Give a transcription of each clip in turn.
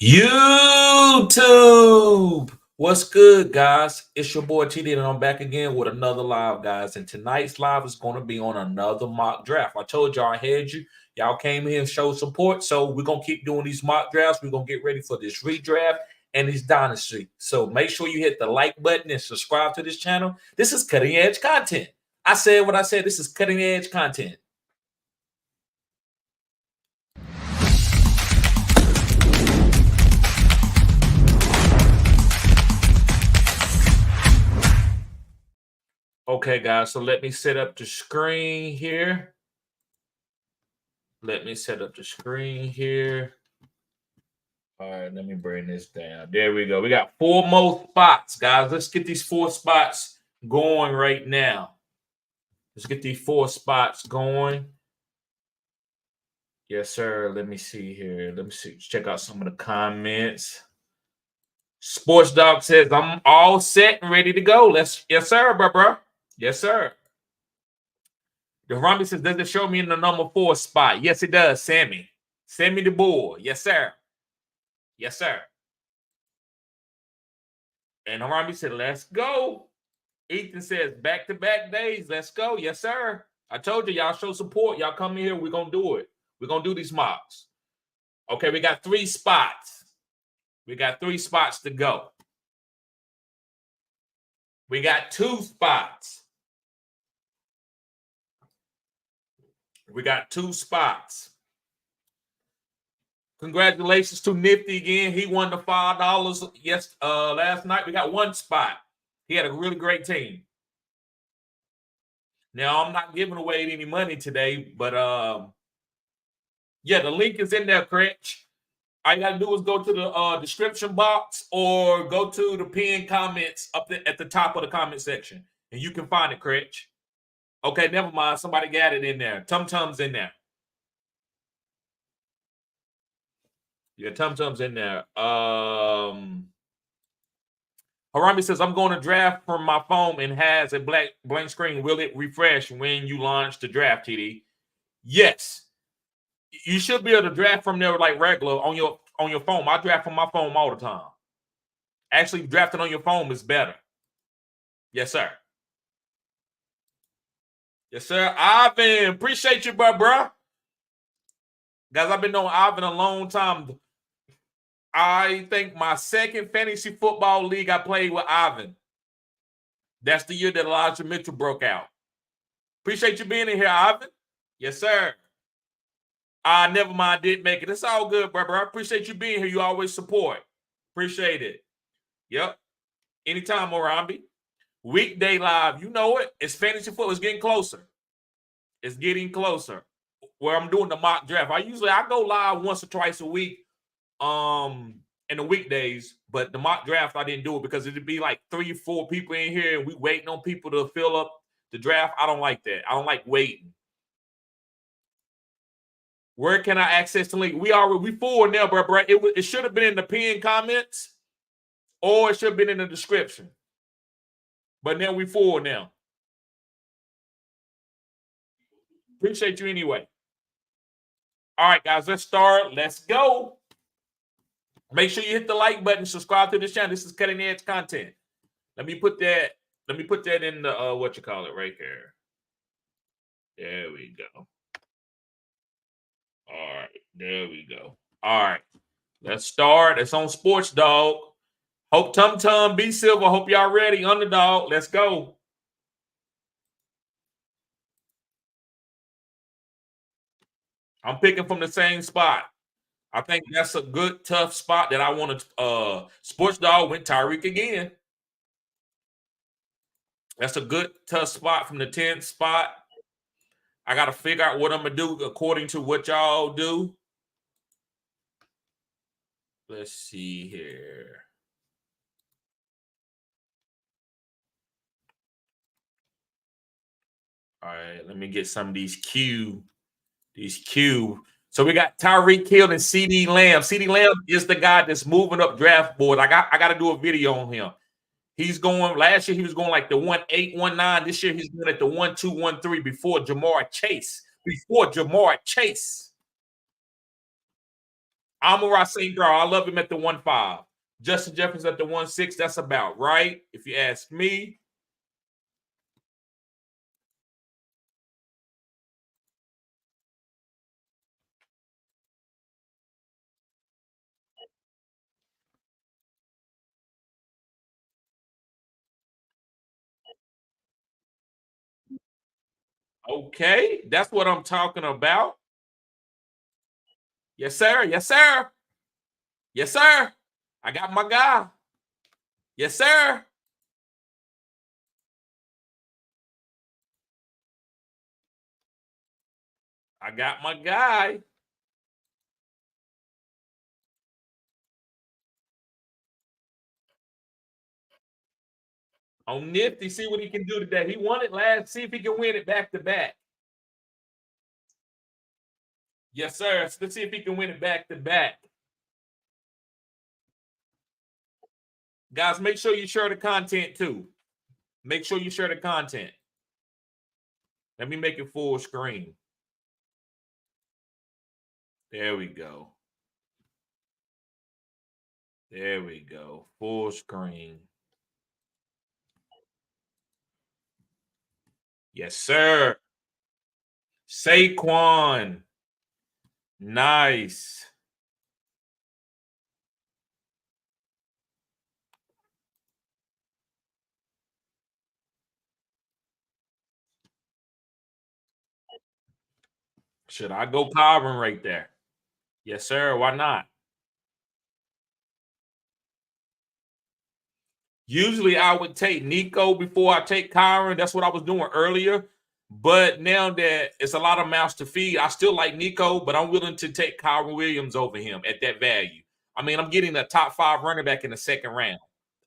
YouTube. What's good, guys? It's your boy TD, and I'm back again with another live, guys. And tonight's live is going to be on another mock draft. I told y'all I had you. Y'all came here and showed support, so we're going to keep doing these mock drafts. We're going to get ready for this redraft and this dynasty. So make sure you hit the like button and subscribe to this channel. This is cutting edge content. I said what I said. This is cutting edge content. Okay, guys, so let me set up the screen here. Let me set up the screen here. All right, let me bring this down. There we go. We got 4 more spots, guys. Let's get these 4 spots going right now. Let's get these 4 spots going. Yes, sir. Let me see here. Let me see. Check out some of the comments. Sports Dog says, I'm all set and ready to go. Yes, sir, bro. Yes, sir. The Rumby says, does it show me in the number 4 spot? Yes, it does, Sammy. Sammy the Bull. Yes, sir. Yes, sir. And Harambe said, let's go. Ethan says, back-to-back days. Let's go. Yes, sir. I told you, y'all show support. Y'all come in here. We're going to do it. We're going to do these mocks. Okay, we got 3 spots. We got 3 spots to go. We got 2 spots. We got 2 spots. Congratulations to Nifty again. He won the $5 last night. We got 1 spot. He had a really great team. Now, I'm not giving away any money today, but yeah, the link is in there, Critch. All you got to do is go to the description box or go to the pinned comments up at the top of the comment section, and you can find it, Critch. Okay, never mind. Somebody got it in there. Tum-Tum's in there. Yeah, Tum-Tum's in there. Harambe says, I'm going to draft from my phone and has a blank screen. Will it refresh when you launch the draft, TD? Yes. You should be able to draft from there like regular on your phone. I draft from my phone all the time. Actually, drafting on your phone is better. Yes, sir. Yes, sir. Ivan, appreciate you, bro. Guys, I've been knowing Ivan a long time. I think my second fantasy football league I played with Ivan. That's the year that Elijah Mitchell broke out. Appreciate you being in here, Ivan. Yes, sir. Never mind, didn't make it. It's all good, bro. I appreciate you being here. You always support. Appreciate it. Yep. Anytime, Harambe. Weekday live, you know it. It's fantasy football. It's getting closer. It's getting closer. Where I'm doing the mock draft. I go live once or twice a week in the weekdays, but the mock draft I didn't do it because it'd be like 3 or 4 people in here and we waiting on people to fill up the draft. I don't like that. I don't like waiting. Where can I access the link? We full now, bro. It should have been in the pinned comments or it should have been in the description. But now we full now. Appreciate you anyway. All right, guys, let's start. Let's go. Make sure you hit the like button, subscribe to this channel. This is cutting edge content. Let me put that in the what you call it right here. There we go. All right, there we go. All right, let's start. It's on Sports Dog. Hope Tum-Tum, B Silver. Hope y'all ready. Underdog. Let's go. I'm picking from the same spot. I think that's a good, tough spot that I want to. Sports Dog went Tyreek again. That's a good, tough spot from the 10th spot. I got to figure out what I'm going to do according to what y'all do. Let's see here. All right, let me get some of these Q. So we got Tyreek Hill and CD Lamb. CD Lamb is the guy that's moving up draft board. I got to do a video on him. He's going, last year he was going like the 1-8, 1-9. This year he's going at the 1-2, 1-3 before Jamar Chase. Amon-Ra St. Brown, I love him at the 1.5. Justin Jefferson at the 1.6. That's about right, if you ask me. Okay, that's what I'm talking about. Yes, sir. Yes, sir. Yes, sir. I got my guy. Yes, sir. I got my guy. On Nifty, see what he can do today. He won it last. See if he can win it back to back. Yes, sir. Let's see if he can win it back to back. Guys, make sure you share the content too. Make sure you share the content. Let me make it full screen. There we go. There we go. Full screen. Yes, sir. Saquon. Nice. Should I go Kyron right there? Yes, sir. Why not? Usually I would take Nico before I take Kyron. That's what I was doing earlier. But now that it's a lot of mouths to feed, I still like Nico, but I'm willing to take Kyron Williams over him at that value. I mean, I'm getting a top 5 running back in the second round.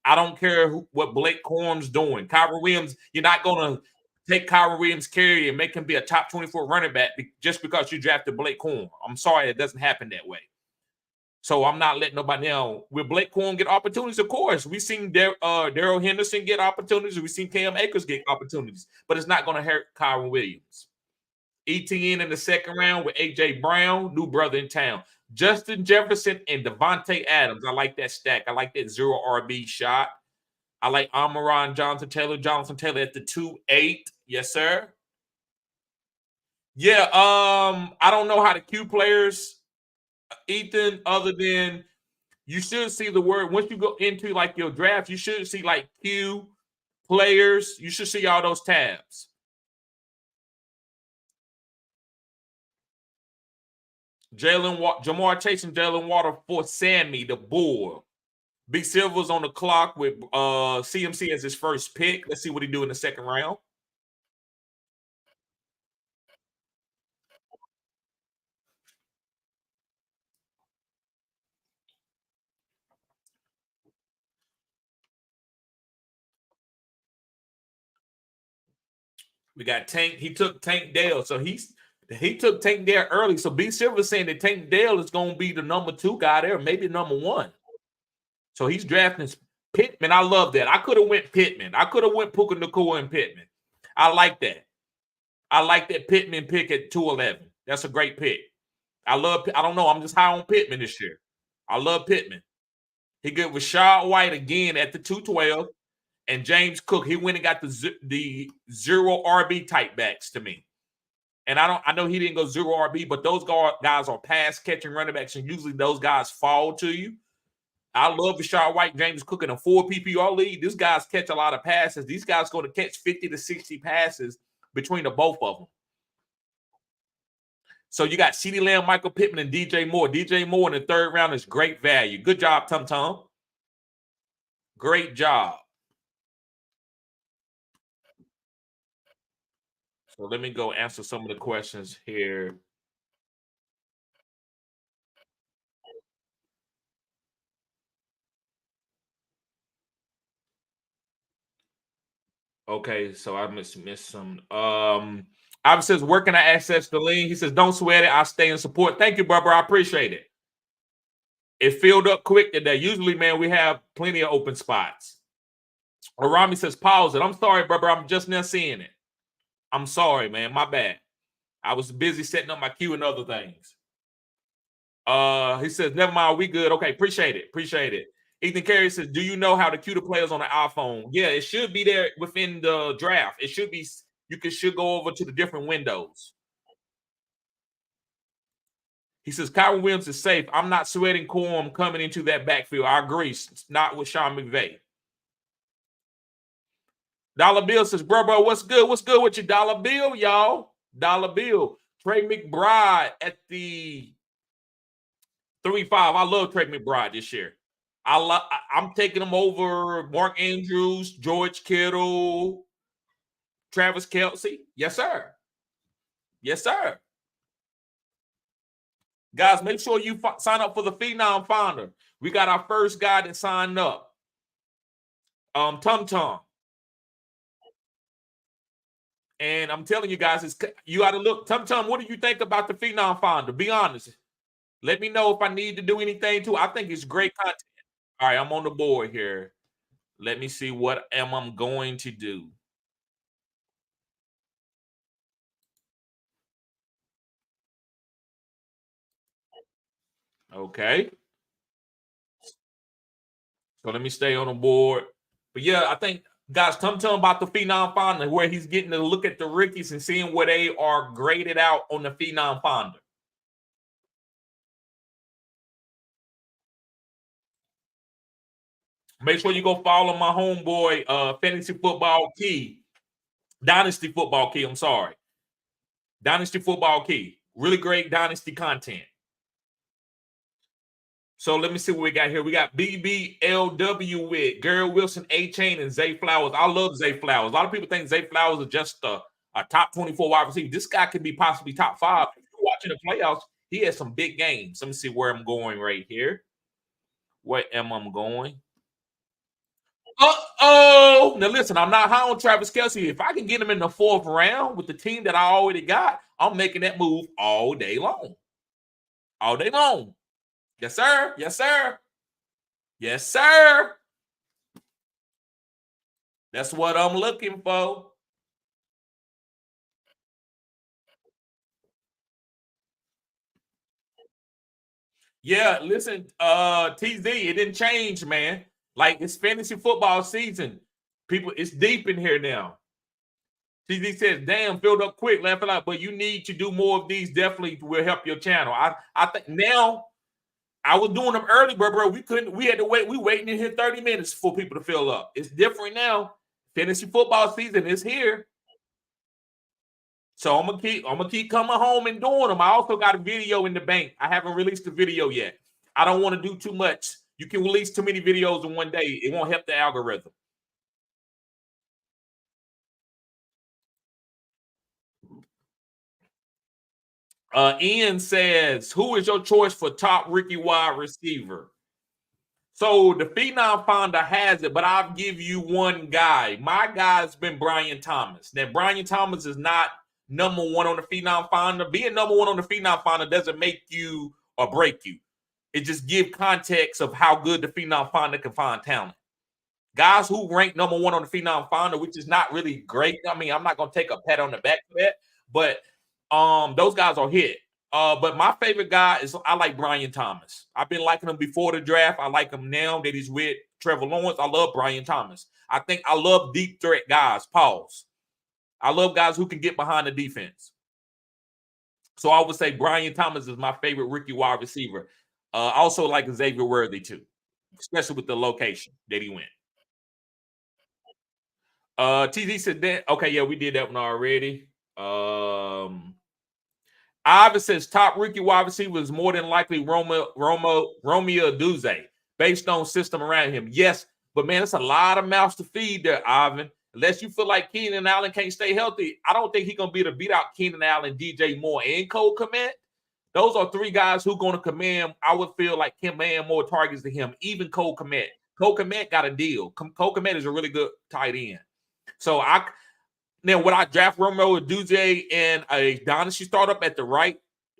I don't care what Blake Corum's doing. Kyron Williams, you're not going to take Kyron Williams' carry and make him be a top 24 running back just because you drafted Blake Corum. I'm sorry, it doesn't happen that way. So I'm not letting nobody know. Will Blake Corum get opportunities? Of course. We've seen Darrell Henderson get opportunities. We've seen Cam Akers get opportunities. But it's not going to hurt Kyron Williams. ETN in the second round with A.J. Brown, new brother in town. Justin Jefferson and Devontae Adams. I like that stack. I like that 0 RB shot. I like Amon-Ra and Jonathan Taylor at the 2.8. Yes, sir. Yeah, I don't know how to queue players, Ethan, other than you should see the word once you go into like your draft, you should see like queue players. You should see all those tabs. Jamar Chase and Jalen Water for Sammy, the Bull. Big Silver's on the clock with CMC as his first pick. Let's see what he do in the second round. We got Tank. He took Tank Dale, so he took Tank Dale early. So B Silver saying that Tank Dale is going to be the number 2 guy there, maybe number 1. So he's drafting Pittman. I love that. I could have went Pittman. I could have went Puka Nacua and Pittman. I like that. I like that Pittman pick at 211. That's a great pick. I don't know. I'm just high on Pittman this year. I love Pittman. He good with Rashad White again at the 212. And James Cook, he went and got the 0 RB type backs to me. And I know he didn't go 0 RB, but those guys are pass catching running backs, and usually those guys fall to you. I love Rashad White, James Cook in a 4 PPR league. These guys catch a lot of passes. These guys going to catch 50 to 60 passes between the both of them. So you got CeeDee Lamb, Michael Pittman, and DJ Moore. DJ Moore in the third round is great value. Good job, Tum Tum. Great job. So let me go answer some of the questions here. Okay, so I missed some. Ivan says, where can I access the link? He says, don't sweat it. I'll stay in support. Thank you, brother. I appreciate it. It filled up quick today. Usually, man, we have plenty of open spots. Arami says, pause it. I'm sorry, brother. I'm just now seeing it. I'm sorry, man. My bad. I was busy setting up my queue and other things. He says, never mind, we good. Okay, appreciate it. Appreciate it. Ethan Carey says, do you know how to queue the players on the iPhone? Yeah, it should be there within the draft. It should be, should go over to the different windows. He says, Kyron Williams is safe. I'm not sweating Corum coming into that backfield. I agree. It's not with Sean McVay. Dollar Bill says, bro, what's good? What's good with you, Dollar Bill, y'all? Dollar Bill. Trey McBride at the 3-5. I love Trey McBride this year. I'm taking him over Mark Andrews, George Kittle, Travis Kelce. Yes, sir. Yes, sir. Guys, make sure you sign up for the Phenom Finder. We got our first guy that signed up. Tum Tum. And I'm telling you guys, you got to look. Tum Tum, what do you think about the Phenom Finder? Be honest. Let me know if I need to do anything too. I think it's great content. All right, I'm on the board here. Let me see what I'm going to do. Okay. So let me stay on the board. But yeah, I think, guys, Tum Tum about the Phenom Finder, where he's getting to look at the rookies and seeing where they are graded out on the Phenom Finder. Make sure you go follow my homeboy, Fantasy Football Key. Dynasty Football Key, I'm sorry. Dynasty Football Key. Really great Dynasty content. So let me see what we got here. We got BBLW with Garrett Wilson, A-Chain, and Zay Flowers. I love Zay Flowers. A lot of people think Zay Flowers is just a top 24 wide receiver. This guy could be possibly top 5. If you're watching the playoffs, he has some big games. Let me see where I'm going right here. Where am I going? Uh-oh. Now listen, I'm not high on Travis Kelce. If I can get him in the 4th round with the team that I already got, I'm making that move all day long. All day long. Yes, sir. Yes, sir. Yes, sir. That's what I'm looking for. Yeah, listen, TZ, it didn't change, man. Like, it's fantasy football season. People, it's deep in here now. TZ says, damn, filled up quick, laughing out, but you need to do more of these. Definitely will help your channel. I think now, I was doing them early, bro. We had to wait. We waiting in here 30 minutes for people to fill up. It's different now. Fantasy football season is here. So I'm gonna keep coming home and doing them. I also got a video in the bank. I haven't released the video yet. I don't want to do too much. You can release too many videos in one day. It won't help the algorithm. Ian says, who is your choice for top rookie wide receiver? So the Phenom Finder has it, but I'll give you one guy. My guy's been Brian Thomas. Now, Brian Thomas is not number 1 on the Phenom Finder. Being number 1 on the Phenom Finder doesn't make you or break you. It just gives context of how good the Phenom Finder can find talent. Guys who rank number 1 on the Phenom Finder, which is not really great. I mean, I'm not going to take a pat on the back for that, but those guys are hit. But my favorite guy is, I like Brian Thomas. I've been liking him before the draft. I like him now that he's with Trevor Lawrence. I love Brian Thomas. I love deep threat guys. Pause. I love guys who can get behind the defense. So I would say Brian Thomas is my favorite rookie wide receiver. I also like Xavier Worthy too, especially with the location that he went. TZ said that. Okay, yeah, we did that one already. Ivan says top rookie wide receiver is more than likely Romeo Duze, based on system around him. Yes, but man, it's a lot of mouths to feed there, Ivan. Unless you feel like Keenan Allen can't stay healthy, I don't think he's gonna be able to beat out Keenan Allen, DJ Moore, and Cole Kmet. Those are 3 guys who are going to command. I would feel like command more targets than him. Even Cole Kmet. Cole Kmet got a deal. Cole Kmet is a really good tight end. So would I draft Romeo Duze in a dynasty startup at the right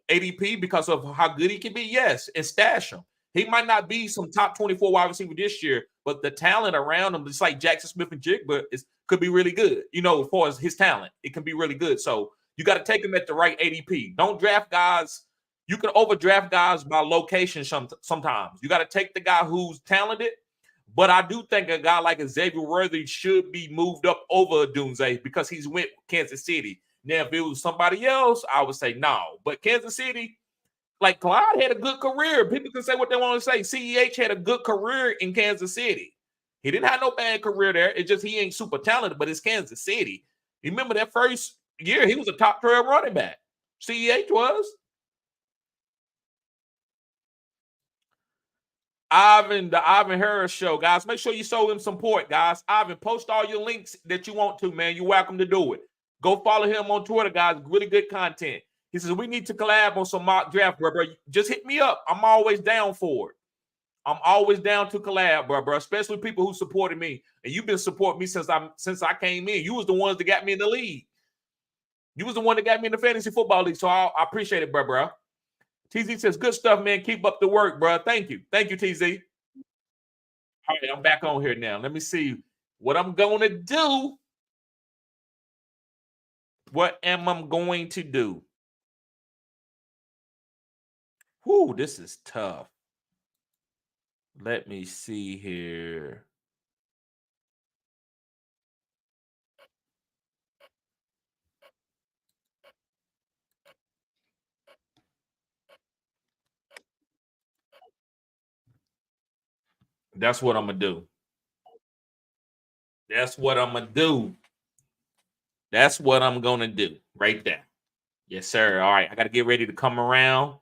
ADP because of how good he can be? Yes, and stash him. He might not be some top 24 wide receiver this year, but the talent around him, just like Jackson Smith and Jigba, could be really good. As far as his talent, it can be really good. So you got to take him at the right ADP. Don't draft guys You can overdraft guys by location sometimes. You got to take the guy who's talented, but I do think a guy like Xavier Worthy should be moved up over Dunze because he's with Kansas City. Now, if it was somebody else, I would say no. But Kansas City, like Clyde had a good career. People can say what they want to say. CEH had a good career in Kansas City. He didn't have no bad career there. It's just he ain't super talented, but it's Kansas City. You remember that first year, he was a top 12 running back. CEH was. Ivan, the Ivan Harris show, guys. Make sure you show him support, guys. Ivan, post all your links that you want to, man. You're welcome to do it. Go follow him on Twitter, guys. Really good content. He says, we need to collab on some mock draft, bro. Just hit me up. I'm always down for it. I'm always down to collab, bro. Especially people who supported me. And you've been supporting me since I came in. You was the ones that got me in the league. You was the one that got me in the fantasy football league. So I appreciate it, bro. TZ says, good stuff, man. Keep up the work, bro. Thank you. Thank you, TZ. All right, I'm back on here now. Let me see what I'm going to do. What am I going to do? Whew, this is tough. Let me see here. That's what I'm going to do. That's what I'm going to do. That's what I'm going to do right there. Yes, sir. All right. I got to get ready to come around.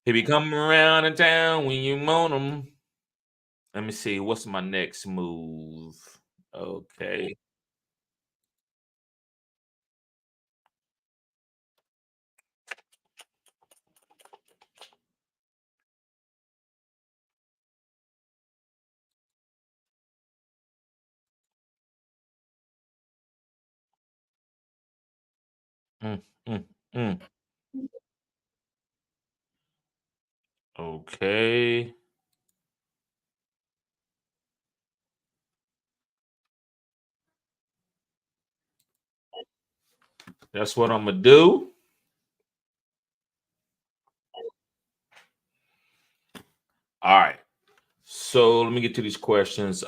He be coming around in town when you want him. Let me see. What's my next move? Okay. Mm, mm, mm. Okay. That's what I'm gonna do. All right. So let me get to these questions.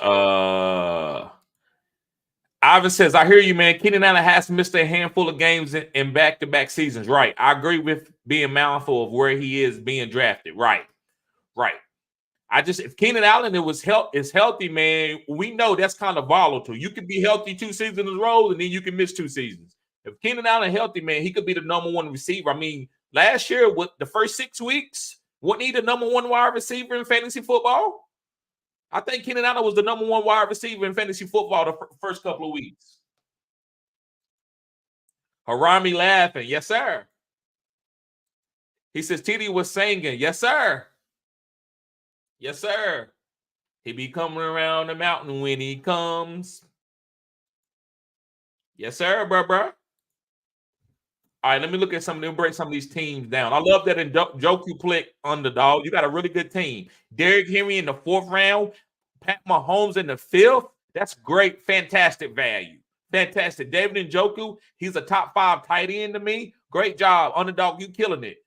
Ivan says, I hear you, man. Keenan Allen has missed a handful of games in back-to-back seasons. Right. I agree with being mindful of where he is being drafted. Right. Right. If Keenan Allen is healthy, man, we know that's kind of volatile. You could be healthy 2 seasons in a row, and then you can miss 2 seasons. If Keenan Allen healthy, man, he could be the number 1 receiver. I mean, last year with the first 6 weeks, wasn't he the number 1 wide receiver in fantasy football? I think Keenan Allen was the number 1 wide receiver in fantasy football the first couple of weeks. Harami laughing, yes, sir. He says TD was singing, yes, sir. Yes, sir. He be coming around the mountain when he comes. Yes, sir, bro. All right, let me look at some. Let me break some of these teams down. I love that in Joku Plick underdog. You got a really good team. Derrick Henry in the 4th round, Pat Mahomes in the 5th. That's great, fantastic value. Fantastic. David Njoku, he's a top 5 tight end to me. Great job, underdog. You killing it.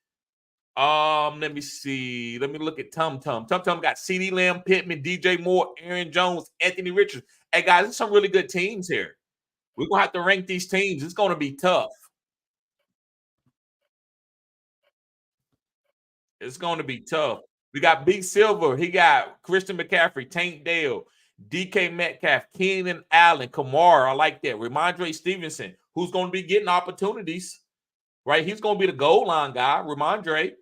Let me see. Let me look at Tum Tum. Tum Tum got CeeDee Lamb, Pittman, DJ Moore, Aaron Jones, Anthony Richards. Hey guys, there's some really good teams here. We're gonna have to rank these teams. It's gonna be tough. It's going to be tough. We got Big Silver. He got Christian McCaffrey, Tank Dale, DK Metcalf, Keenan Allen, Kamara. I like that. Ramondre Stevenson, who's going to be getting opportunities, right? He's going to be the goal line guy, Ramondre.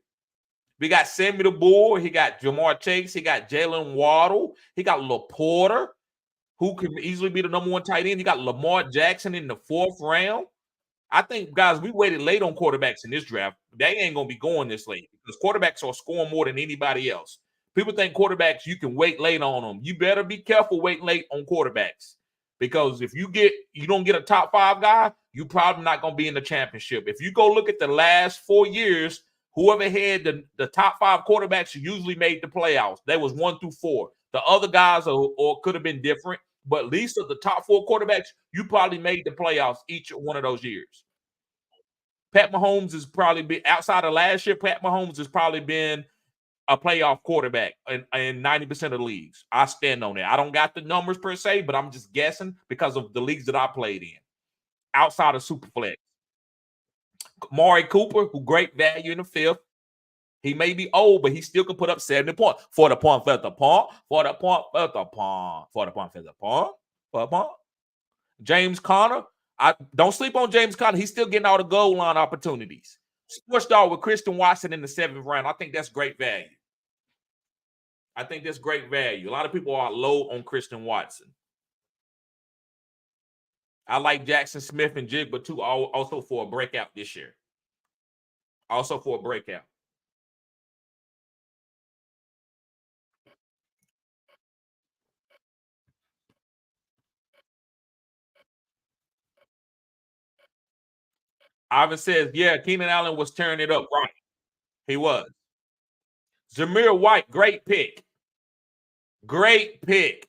We got Sammy the Bull. He got Jamar Chase. He got Jalen Waddle. He got LaPorta, who can easily be the number 1 tight end. He got Lamar Jackson in the 4th round. I think, guys, we waited late on quarterbacks in this draft. They ain't going to be going this late because quarterbacks are scoring more than anybody else. People think quarterbacks, you can wait late on them. You better be careful waiting late on quarterbacks because if you don't get a top 5 guy, you're probably not going to be in the championship. If you go look at the last 4 years, whoever had the top 5 quarterbacks usually made the playoffs. That was 1 through 4. The other guys or could have been different. But at least of the top 4 quarterbacks, you probably made the playoffs each one of those years. Pat Mahomes has probably been outside of last year. Pat Mahomes has probably been a playoff quarterback in 90% of the leagues. I stand on that. I don't got the numbers per se, but I'm just guessing because of the leagues that I played in outside of Superflex. Maury Cooper, who great value in the fifth. He may be old, but he still can put up 70 points. For the point, for the point, for the point, for the point, for the point, for the point, for the point. James Conner, I don't sleep on James Conner. He's still getting all the goal line opportunities. Sports dog with Christian Watson in the 7th round. I think that's great value. I think that's great value. A lot of people are low on Christian Watson. I like Jackson Smith and Jigba too, also for a breakout this year. Also for a breakout. Ivan says, yeah, Keenan Allen was tearing it up. Right. He was. Zamir White, great pick. Great pick.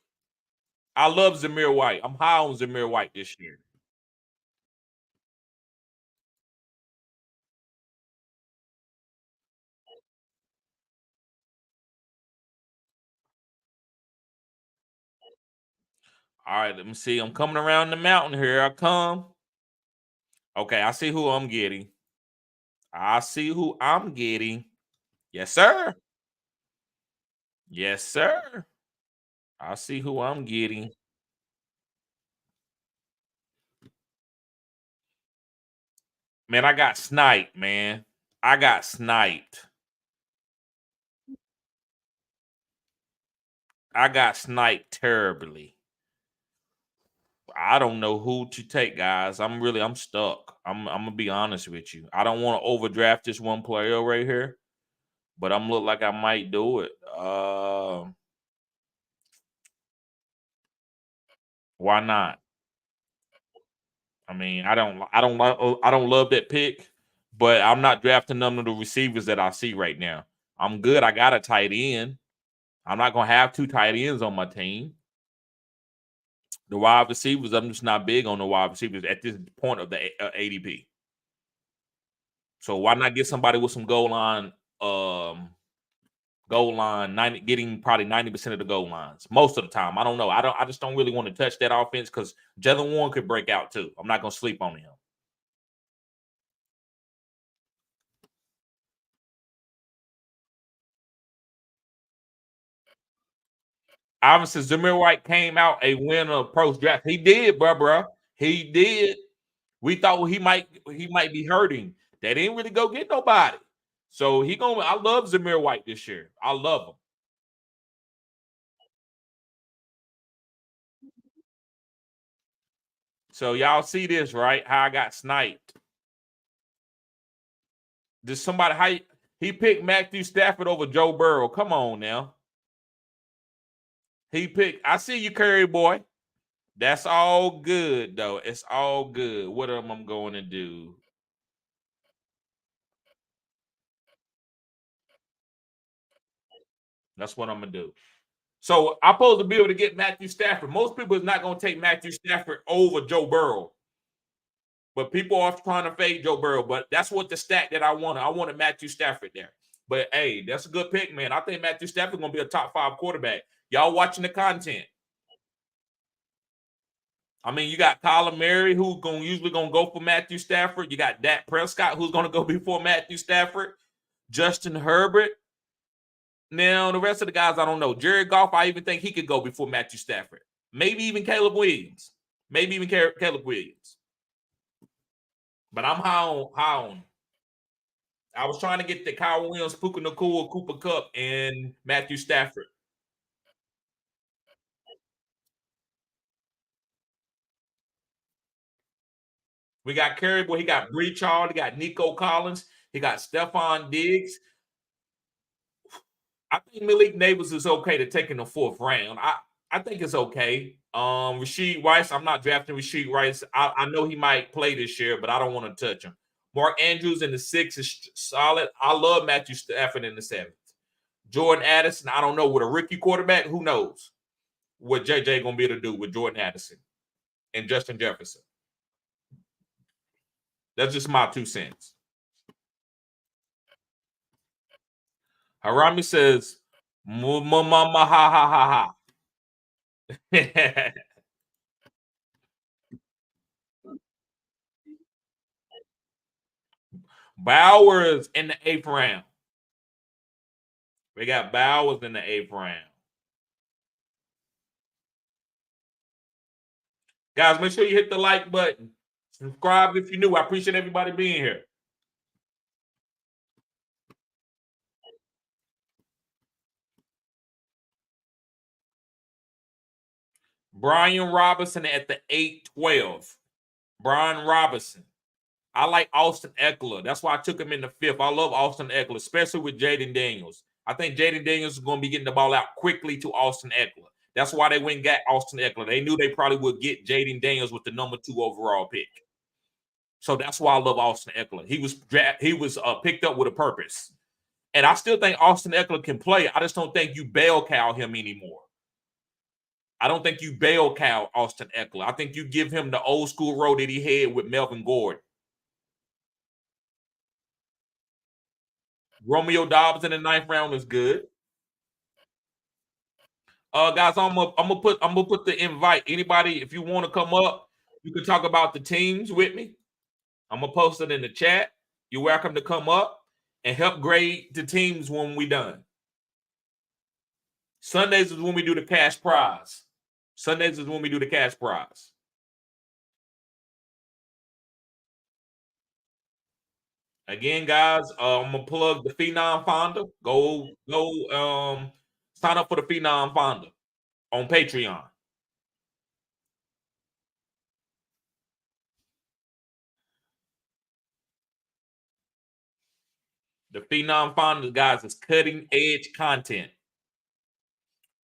I love Zamir White. I'm high on Zamir White this year. All right, let me see. I'm coming around the mountain here. I come. Okay, I see who I'm getting. I see who I'm getting. Yes, sir. Yes, sir. I see who I'm getting. Man, I got sniped, man. I got sniped. I got sniped terribly. I don't know who to take, guys. I'm stuck. I'm gonna be honest with you. I don't want to overdraft this one player right here, but I'm look like I might do it. Why not? I mean, I don't love that pick, but I'm not drafting none of the receivers that I see right now. I'm good. I got a tight end. I'm not gonna have 2 tight ends on my team. The wide receivers, I'm just not big on the wide receivers at this point of the ADP. So why not get somebody with some goal line 90, getting probably 90% of the goal lines most of the time. I don't know. I just don't really want to touch that offense because Jalen Warren could break out too. I'm not gonna sleep on him. Obviously, Zamir White came out a winner of post draft. He did, bro. He did. We thought he might be hurting. They didn't really go get nobody. So he gonna. I love Zamir White this year. I love him. So y'all see this, right? How I got sniped. Did somebody he picked Matthew Stafford over Joe Burrow? Come on now. He picked. I see you, Curry boy. That's all good though. It's all good. What am I going to do? That's what I'm gonna do. So I'm supposed to be able to get Matthew Stafford. Most people is not going to take Matthew Stafford over Joe Burrow, but people are trying to fade Joe Burrow. But that's what the stat that I wanted. I wanted Matthew Stafford there. But hey, that's a good pick, man. I think Matthew Stafford going to be a top 5 quarterback. Y'all watching the content? I mean, you got Kyler Murray, who's usually gonna go for Matthew Stafford. You got Dak Prescott, who's gonna go before Matthew Stafford. Justin Herbert. Now, the rest of the guys, I don't know. Jared Goff, I even think he could go before Matthew Stafford. Maybe even Caleb Williams. Maybe even Caleb Williams. But I'm high on. I was trying to get the Kyle Williams, Puka Nakua, Cooper Cup, and Matthew Stafford. We got Kerry, boy. He got Breach Hall. He got Nico Collins. He got Stephon Diggs. I think Malik Neighbors is okay to take in the 4th round. I think it's okay. Rashid Rice, I'm not drafting Rashid Rice. I know he might play this year, but I don't want to touch him. Mark Andrews in the 6th is solid. I love Matthew Stafford in the 7th. Jordan Addison, I don't know. With a rookie quarterback, who knows what JJ gonna be able to do with Jordan Addison and Justin Jefferson. That's just my 2 cents. Harami says, "Mama ha ha ha." Bowers in the 8th round. We got Bowers in the 8th round. Guys, make sure you hit the like button. Subscribe if you're new. I appreciate everybody being here. Brian Robinson at the 8-12. Brian Robinson. I like Austin Eckler. That's why I took him in the 5th. I love Austin Eckler, especially with Jaden Daniels. I think Jaden Daniels is going to be getting the ball out quickly to Austin Eckler. That's why they went and got Austin Eckler. They knew they probably would get Jaden Daniels with the number 2 overall pick. So that's why I love Austin Eckler. He was picked up with a purpose. And I still think Austin Eckler can play. I just don't think you bell cow him anymore. I don't think you bell cow Austin Eckler. I think you give him the old school role that he had with Melvin Gordon. Romeo Dobbs in the 9th round is good. Guys, I'm gonna put the invite. Anybody, if you want to come up, you can talk about the teams with me. I'm gonna post it in the chat. You're welcome to come up and help grade the teams when we done. Sundays is when we do the cash prize. Sundays is when we do the cash prize. Again, guys, I'm gonna plug the Phenom Finder. Go sign up for the Phenom Finder on Patreon. The Phenom Finder, guys, is cutting edge content.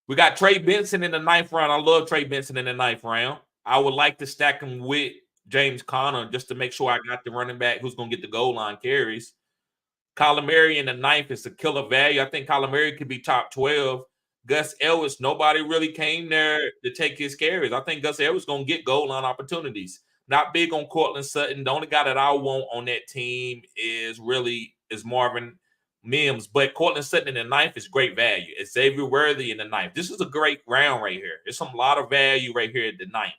We got Trey Benson in the 9th round. I love Trey Benson in the 9th round. I would like to stack him with James Conner just to make sure I got the running back who's going to get the goal line carries. Kyler Murray in the 9th is a killer value. I think Kyler Murray could be top 12. Gus Ellis, nobody really came there to take his carries. I think Gus Ellis is going to get goal line opportunities. Not big on Cortland Sutton. The only guy that I want on that team is Marvin Mims, but Cortland Sutton in the 9th is great value. It's Xavier Worthy in the 9th. This is a great round right here. There's a lot of value right here at the 9th.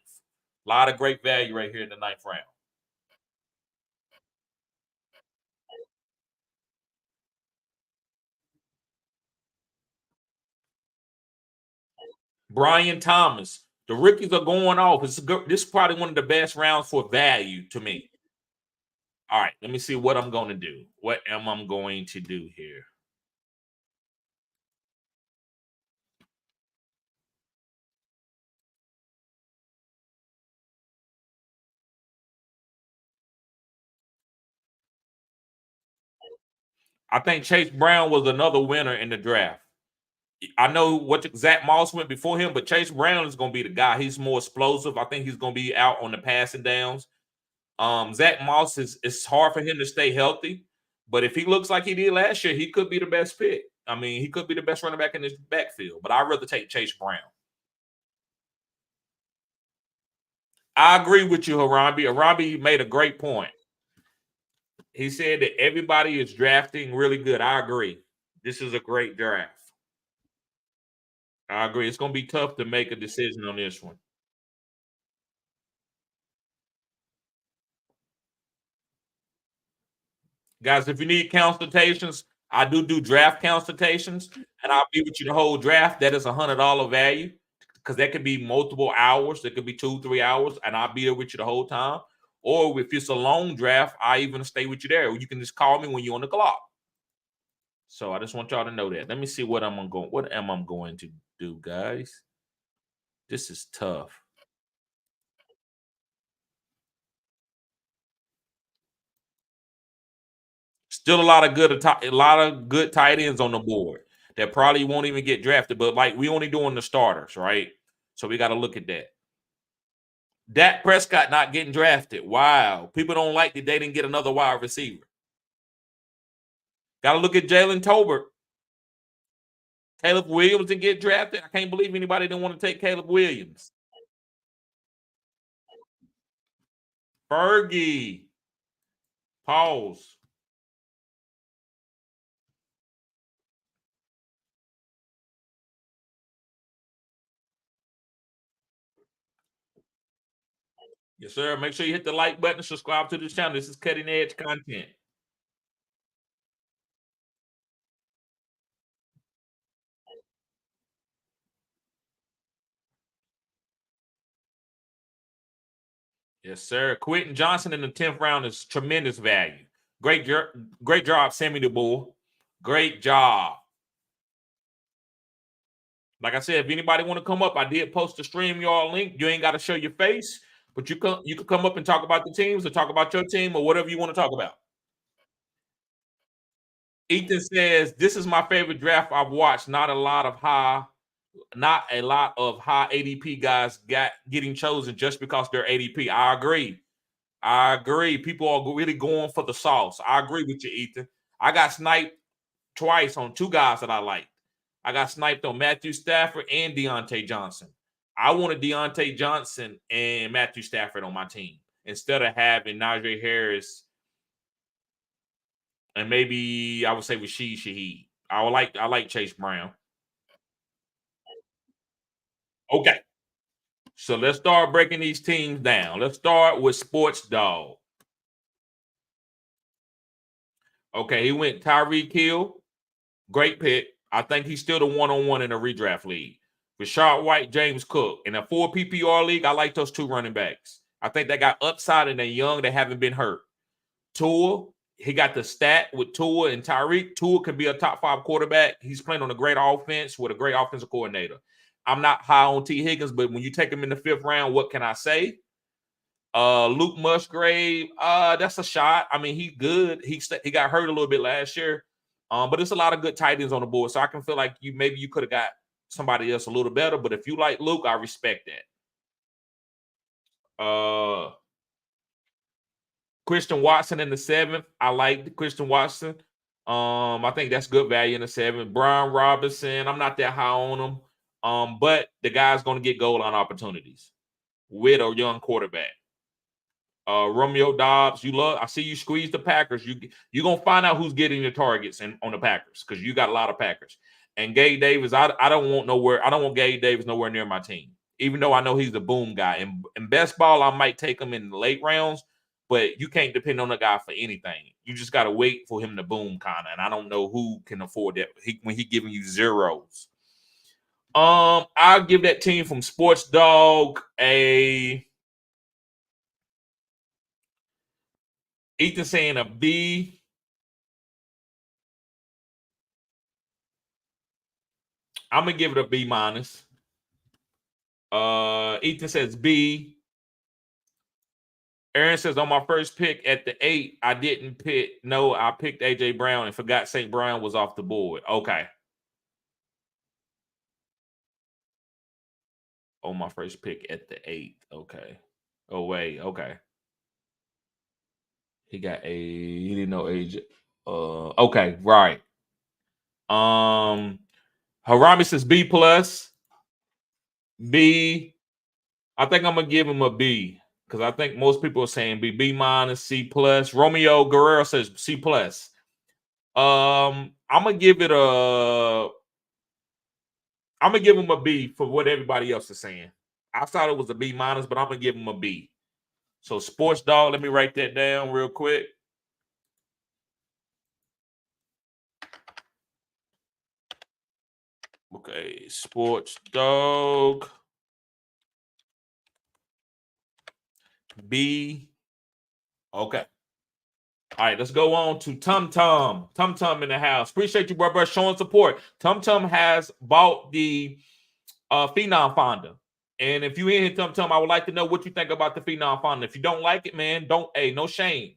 A lot of great value right here in the 9th round. Brian Thomas. The rookies are going off. This is probably one of the best rounds for value to me. All right, let me see what I'm going to do. What am I going to do here? I think Chase Brown was another winner in the draft. I know what Zach Moss went before him, but Chase Brown is going to be the guy. He's more explosive. I think he's going to be out on the passing downs. Zach Moss it's hard for him to stay healthy, but if he looks like he did last year, he could be the best pick. I mean, he could be the best running back in this backfield, but I'd rather take Chase Brown. I agree with you, Harambe. Harambe made a great point. He said that everybody is drafting really good. I agree. This is a great draft. I agree. It's going to be tough to make a decision on this one. Guys, if you need consultations, I do draft consultations, and I'll be with you the whole draft. That is $100 value because that could be multiple hours. That could be 2-3 hours, and I'll be there with you the whole time. Or if it's a long draft, I even stay with you there. You can just call me when you're on the clock. So I just want y'all to know that. Let me see what am I going to do, guys? This is tough. Still a lot of good tight ends on the board that probably won't even get drafted. But like we only doing the starters, right? So we got to look at that. Dak Prescott not getting drafted. Wow. People don't like that they didn't get another wide receiver. Got to look at Jalen Tolbert. Caleb Williams didn't get drafted. I can't believe anybody didn't want to take Caleb Williams. Fergie. Pause. Yes, sir. Make sure you hit the like button and subscribe to this channel. This is cutting edge content. Yes, sir. Quentin Johnson in the 10th round is tremendous value. Great job, Sammy the Bull. Great job. Like I said, if anybody want to come up, I did post the stream y'all link. You ain't got to show your face, but you can come up and talk about the teams or talk about your team or whatever you want to talk about. Ethan says, "This is my favorite draft I've watched. Not a lot of high ADP guys getting chosen just because they're ADP." I agree. People are really going for the sauce. I agree with you, Ethan. I got sniped twice on two guys that I liked. I got sniped on Matthew Stafford and Deontay Johnson. I wanted Deontay Johnson and Matthew Stafford on my team instead of having Najee Harris and maybe I would say Rashid Shaheed. I like Chase Brown. Okay. So let's start breaking these teams down. Let's start with Sports Dog. Okay, he went Tyreek Hill. Great pick. I think he's still the one-on-one in a redraft league. Rashad White, James Cook. In a 4 PPR league, I like those two running backs. I think they got upside and they're young. They haven't been hurt. Tua, he got the stat with Tua and Tyreek. Tua could be a top 5 quarterback. He's playing on a great offense with a great offensive coordinator. I'm not high on T. Higgins, but when you take him in the 5th round, what can I say? Luke Musgrave, that's a shot. I mean, he's good. He got hurt a little bit last year. But it's a lot of good tight ends on the board. So I can feel like maybe you could have got somebody else a little better. But if you like Luke, I respect that. Christian Watson in the 7th. I like Christian Watson. I think that's good value in the 7th. Brian Robinson, I'm not that high on him. But the guy's going to get goal line opportunities with a young quarterback. Romeo Dobbs, I see you squeeze the Packers. You're gonna find out who's getting the targets on the Packers because you got a lot of Packers. And Gabe Davis, I don't want Gabe Davis nowhere near my team, even though I know he's the boom guy. In best ball, I might take him in the late rounds, but you can't depend on the guy for anything. You just gotta wait for him to boom kind of. And I don't know who can afford that when he giving you zeros. I'll give that team from Sports Dog a Ethan saying a B. I'm gonna give it a B minus. Ethan says B. Aaron says on my first pick at the 8, I didn't pick. No, I picked AJ Brown and forgot St. Brown was off the board. Okay. On my first pick at the 8. Okay. Oh wait. Okay. He didn't know AJ. Okay, right. Harami says B plus. B. I think I'm gonna give him a B because I think most people are saying B minus, C plus. Romeo Guerrero says C plus. I'm gonna give him a B for what everybody else is saying. I thought it was a B minus, but I'm gonna give him a B. So Sports Dog, let me write that down real quick. Okay, Sports Dog B. Okay. All right, let's go on to Tum Tum. Tum Tum in the house. Appreciate you, bro, showing support. Tum Tum has bought the Phenom Finder. And if you in here, Tum Tum, I would like to know what you think about the Phenom Finder. If you don't like it, man, no shame.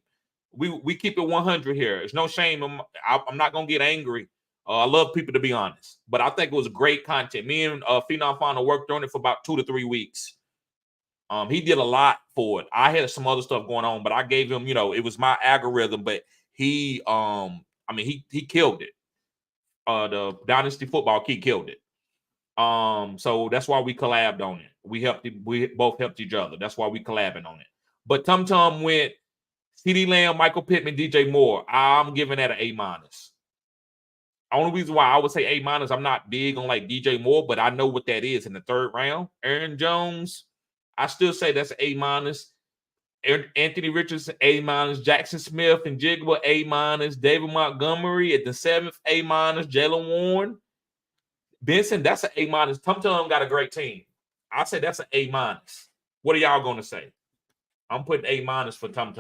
We keep it 100 here. There's no shame. I'm not gonna get angry. I love people to be honest, but I think it was great content. Me and Phenom Finder worked on it for about 2 to 3 weeks. He did a lot for it. I had some other stuff going on, but I gave him, it was my algorithm, but he killed it. The Dynasty Football Key killed it. So that's why we collabed on it. We both helped each other. That's why we collabing on it. But Tum Tum went CeeDee Lamb, Michael Pittman, DJ Moore. I'm giving that an A-. Only reason why I would say A-, I'm not big on like DJ Moore, but I know what that is in the third round. Aaron Jones, I still say that's an A-. Anthony Richardson, A-. Jackson Smith and Jigba, A-. David Montgomery at the 7th, A-. Jalen Warren. Benson, that's an A-. Tum got a great team. I say that's an A-. What are y'all going to say? I'm putting A- for Tum.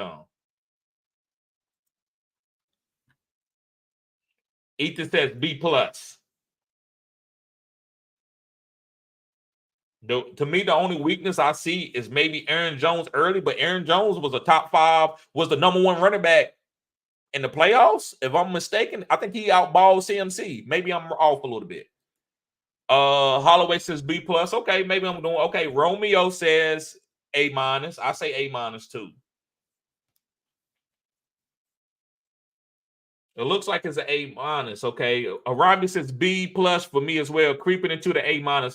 Ethan says B+. To me, the only weakness I see is maybe Aaron Jones early, but Aaron Jones was a top 5, was the number 1 running back in the playoffs. If I'm mistaken, I think he outballed CMC. Maybe I'm off a little bit. Holloway says B+. Okay, maybe I'm doing okay. Romeo says A-. I say A- too. It looks like it's an A-. Okay. Arabi says B+ for me as well, creeping into the A-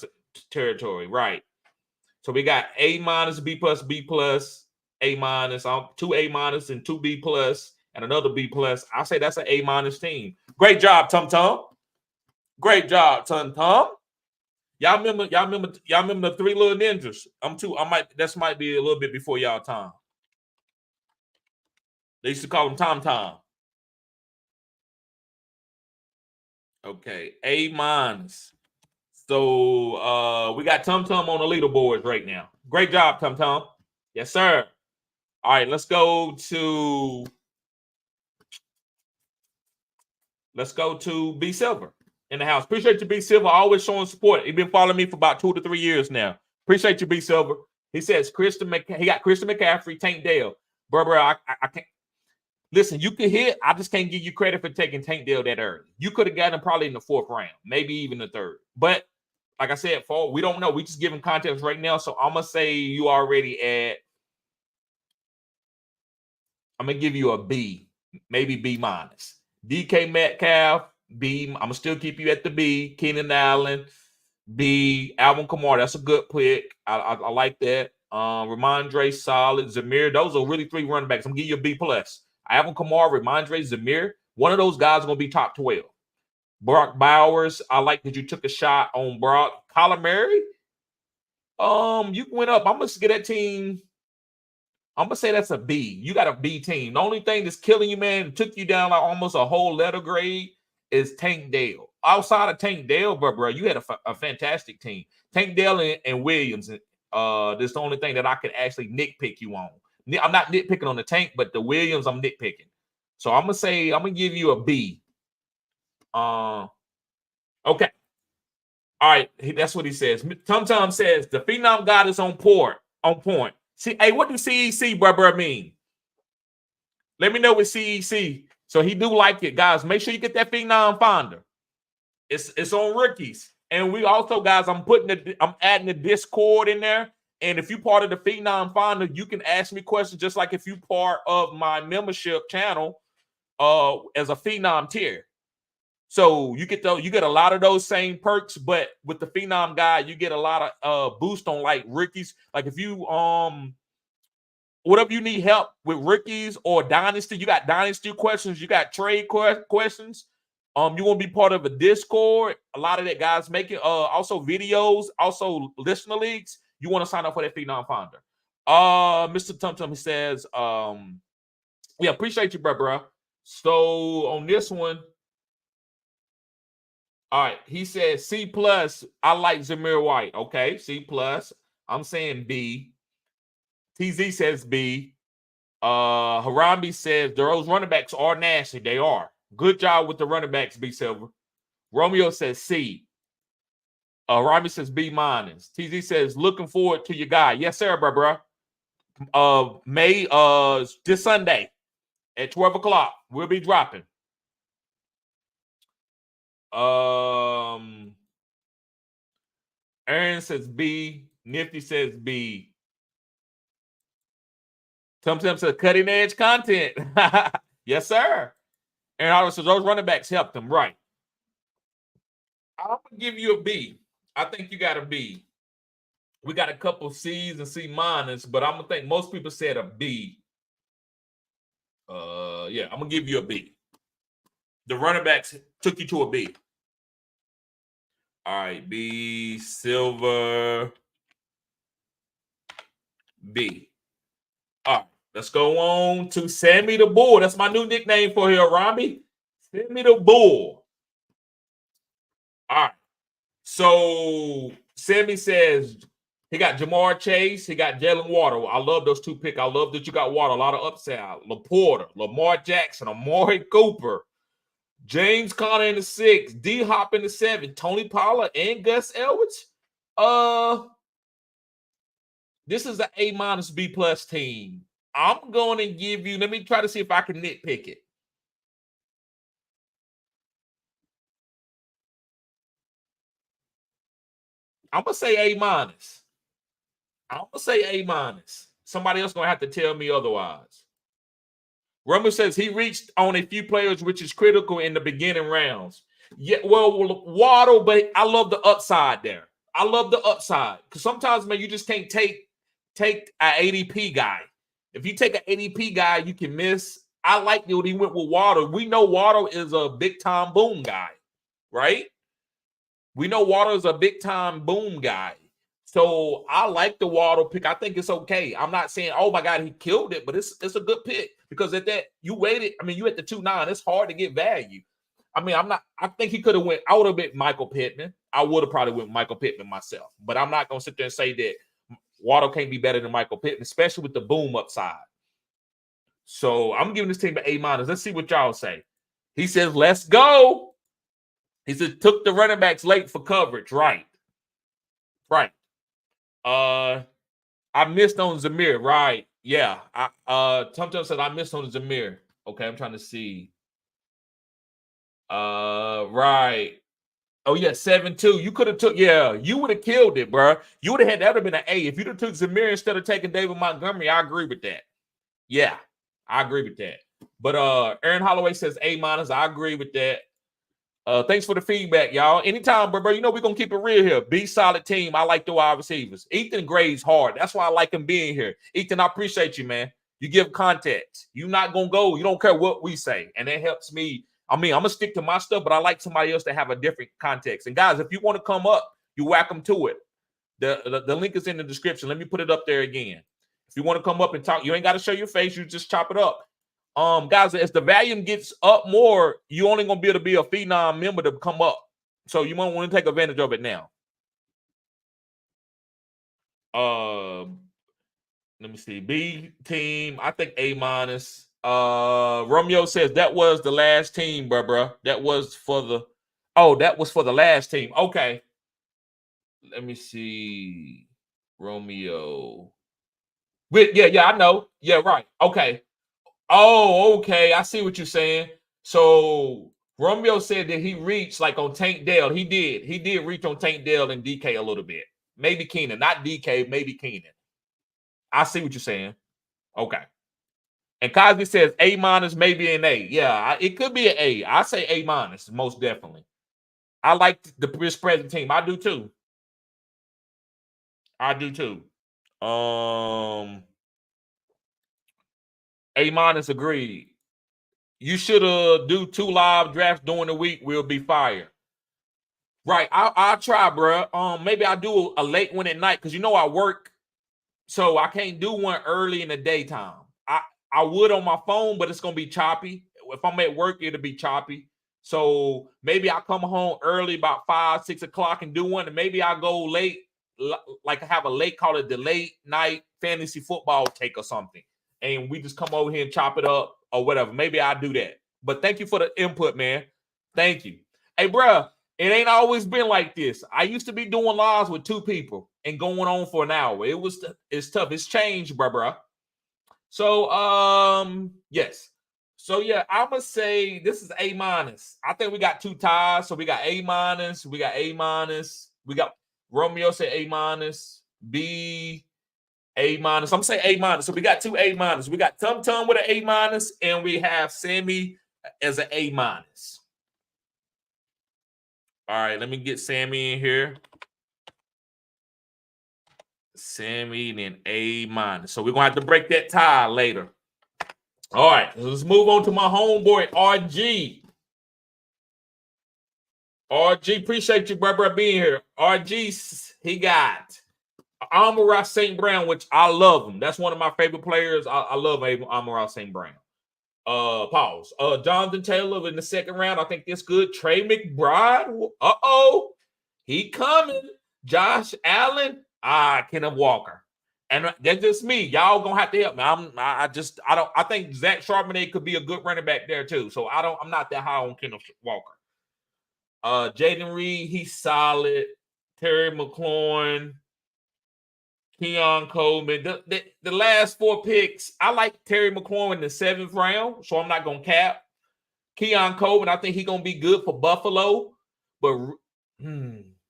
territory. Right. So we got A-, B+, B+, A-, 2 A- and 2 B+, and another B+. I say that's an A- team. Great job, Tum. Great job, Tum. Y'all remember the 3 Little Ninjas? This might be a little bit before y'all time. They used to call them Tom. Okay, A-. So we got Tum on the leaderboards right now. Great job, Tum. Yes, sir. All right, let's go to B Silver in the house. Appreciate you, B Silver, always showing support. He's been following me for about 2 to 3 years now. Appreciate you, B Silver. He says he got Christian McCaffrey, Tank Dell. Bro, I can't. Listen, you can hit. I just can't give you credit for taking Tank Dell that early. You could have gotten him probably in the 4th round, maybe even the 3rd. But like I said, we don't know. We just giving context right now. So I'm gonna say you already at. I'm gonna give you a B, maybe B-. DK Metcalf, B. I'm gonna still keep you at the B. Keenan Allen, B. Alvin Kamara, that's a good pick. I like that. Ramondre, solid. Zamir, those are really 3 running backs. I'm gonna give you a B+. Alvin Kamara, Ramondre, Zamir, one of those guys are gonna be top 12. Brock Bowers, I like that you took a shot on Brock. Kyler Murray, you went up. I'm gonna get that team. I'm gonna say that's a B. You got a B team. The only thing that's killing you, man, took you down like almost a whole letter grade, is Tank Dell. Outside of Tank Dell, bro, you had a fantastic team. Tank Dell and Williams. This is the only thing that I could actually nitpick you on. I'm not nitpicking on the Tank, but the Williams, I'm nitpicking. So I'm gonna give you a B. Okay. All right, that's what he says. Tum says the Phenom God is on point. See, hey, what do CEC, bro, mean? Let me know what CEC. So he do like it, guys. Make sure you get that Phenom Finder. It's on rookies, and we also, guys, I'm adding the Discord in there. And if you part of the Phenom Finder, you can ask me questions just like if you part of my membership channel, as a Phenom tier. So you get a lot of those same perks, but with the Phenom guy, you get a lot of boost on like rookies. Like if you whatever you need help with rookies or dynasty, you got dynasty questions, you got trade questions. You want to be part of a Discord. A lot of that guys making also videos, also listener leagues. You want to sign up for that Phenom Finder. Mr. Tum, he says, yeah, appreciate you, bro. So on this one. All right, he says C+. I like Zamir White. Okay, C+. I'm saying B. TZ says B. Harambe says those running backs are nasty. They are. Good job with the running backs, B Silver. Romeo says C. Harambe says B-. TZ says looking forward to your guy. Yes, sir, bro. May this Sunday at 12 o'clock. We'll be dropping. Aaron says B. Nifty says B. Tum says cutting edge content. Yes, sir. Aaron Howard says those running backs helped them. Right. I'm gonna give you a B. I think you got a B. We got a couple C's and C-, but I'm gonna think most people said a B. Yeah, I'm gonna give you a B. The running backs took you to a B. All right, B, Silver, B. All right, let's go on to Sammy the Bull. That's my new nickname for here, Robbie. Sammy the Bull. All right. So Sammy says he got Jamar Chase, he got Jalen Waddle. I love those two picks. I love that you got Waddle. A lot of upside. LaPorta, Lamar Jackson, Amari Cooper, James Conner in the 6, D Hop in the 7, Tony Pollard, and Gus Edwards. This is an A- B plus team. I'm going to give you, let me try to see if I can nitpick it. I'm going to say A-. I'm going to say A-. Somebody else going to have to tell me otherwise. Rumble says he reached on a few players, which is critical in the beginning rounds. Yeah, well, Waddle, but I love the upside there. I love the upside because sometimes, man, you just can't take an ADP guy. If you take an ADP guy, you can miss. I like what he went with Waddle. We know Waddle is a big time boom guy, right? We know Waddle is a big time boom guy. So I like the Waddle pick. I think it's okay. I'm not saying, oh my God, he killed it, but it's a good pick because at that you waited. I mean, you at the 2-9. It's hard to get value. I mean, I think he could have went. I would have been Michael Pittman. I would have probably went Michael Pittman myself, but I'm not gonna sit there and say that Waddle can't be better than Michael Pittman, especially with the boom upside. So I'm giving this team an A-. Let's see what y'all say. He says, "Let's go." He said, "Took the running backs late for coverage." Right. I missed on Zamir. Right. Yeah. Tum said I missed on Zamir. Okay, I'm trying to see. Right. Oh, yeah, 7-2. You could have took, you would have killed it, bro. You would have had that would have been an A. If you'd have took Zamir instead of taking David Montgomery, I agree with that. Yeah, I agree with that. But Aaron Holloway says A-. I agree with that. Thanks for the feedback, y'all. Anytime, bro. You know we're gonna keep it real here. Be solid team. I like the wide receivers. Ethan grades hard. That's why I like him being here. Ethan, I appreciate you, man. You give context. You're not gonna go. You don't care what we say, and that helps me. I mean, I'm gonna stick to my stuff, but I like somebody else to have a different context. And guys, if you want to come up, you're welcome to it. The link is in the description. Let me put it up there again. If you want to come up and talk, you ain't got to show your face. You just chop it up. Guys, as the volume gets up more, you only gonna be able to be a Phenom member to come up. So you might want to take advantage of it now. Let me see. B team, I think A-. Romeo says that was the last team, bro. That was for the last team. Okay. Let me see. Romeo. Yeah, I know. Yeah, right. Okay. Oh, okay. I see what you're saying. So Romeo said that he reached like on Tank Dell. He did. He did reach on Tank Dell and DK a little bit. Maybe Keenan, not DK, maybe Keenan. I see what you're saying. Okay. And Cosby says A-, maybe an A. Yeah, it could be an A. I say A-, most definitely. I like this present team. I do too. A- agreed. You should do 2 live drafts during the week. We'll be fired. Right. I'll try, bro. Maybe I'll do a late one at night because I work, so I can't do one early in the daytime. I would on my phone, but it's gonna be choppy. If I'm at work, it'll be choppy. So maybe I'll come home early about 5, 6 o'clock and do one, and maybe I'll go late, like have a late, call it the late night fantasy football take or something. And we just come over here and chop it up or whatever. Maybe I'll do that. But thank you for the input, man. Thank you. Hey, bro, it ain't always been like this. I used to be doing lives with 2 people and going on for an hour. It's tough. It's changed, bro. So, yes. So yeah, I'm gonna say this is A-. I think we got 2 ties. So we got A-, we got A-, we got Romeo said A-, B, A-. I'm gonna say A-. So we got 2 A-. We got Tum with an A-, and we have Sammy as an A-. All right, let me get Sammy in here. Sammy and then A-. So we're gonna have to break that tie later. All right, let's move on to my homeboy RG. RG, appreciate you, bro, being here. RG, he got Amon-Ra St. Brown, which I love him. That's one of my favorite players. I love Amon-Ra St. Brown. Pause. Jonathan Taylor in the second round. I think this good. Trey McBride. He coming. Josh Allen. Kenneth Walker. And that's just me. Y'all gonna have to help me. I think Zach Charbonnet could be a good running back there too. So I'm not that high on Kenneth Walker. Jaden Reed, he's solid. Terry McLaurin, Keon Coleman. The last 4 picks, I like Terry McLaurin in the 7th round, so I'm not gonna cap. Keon Coleman, I think he's gonna be good for Buffalo. But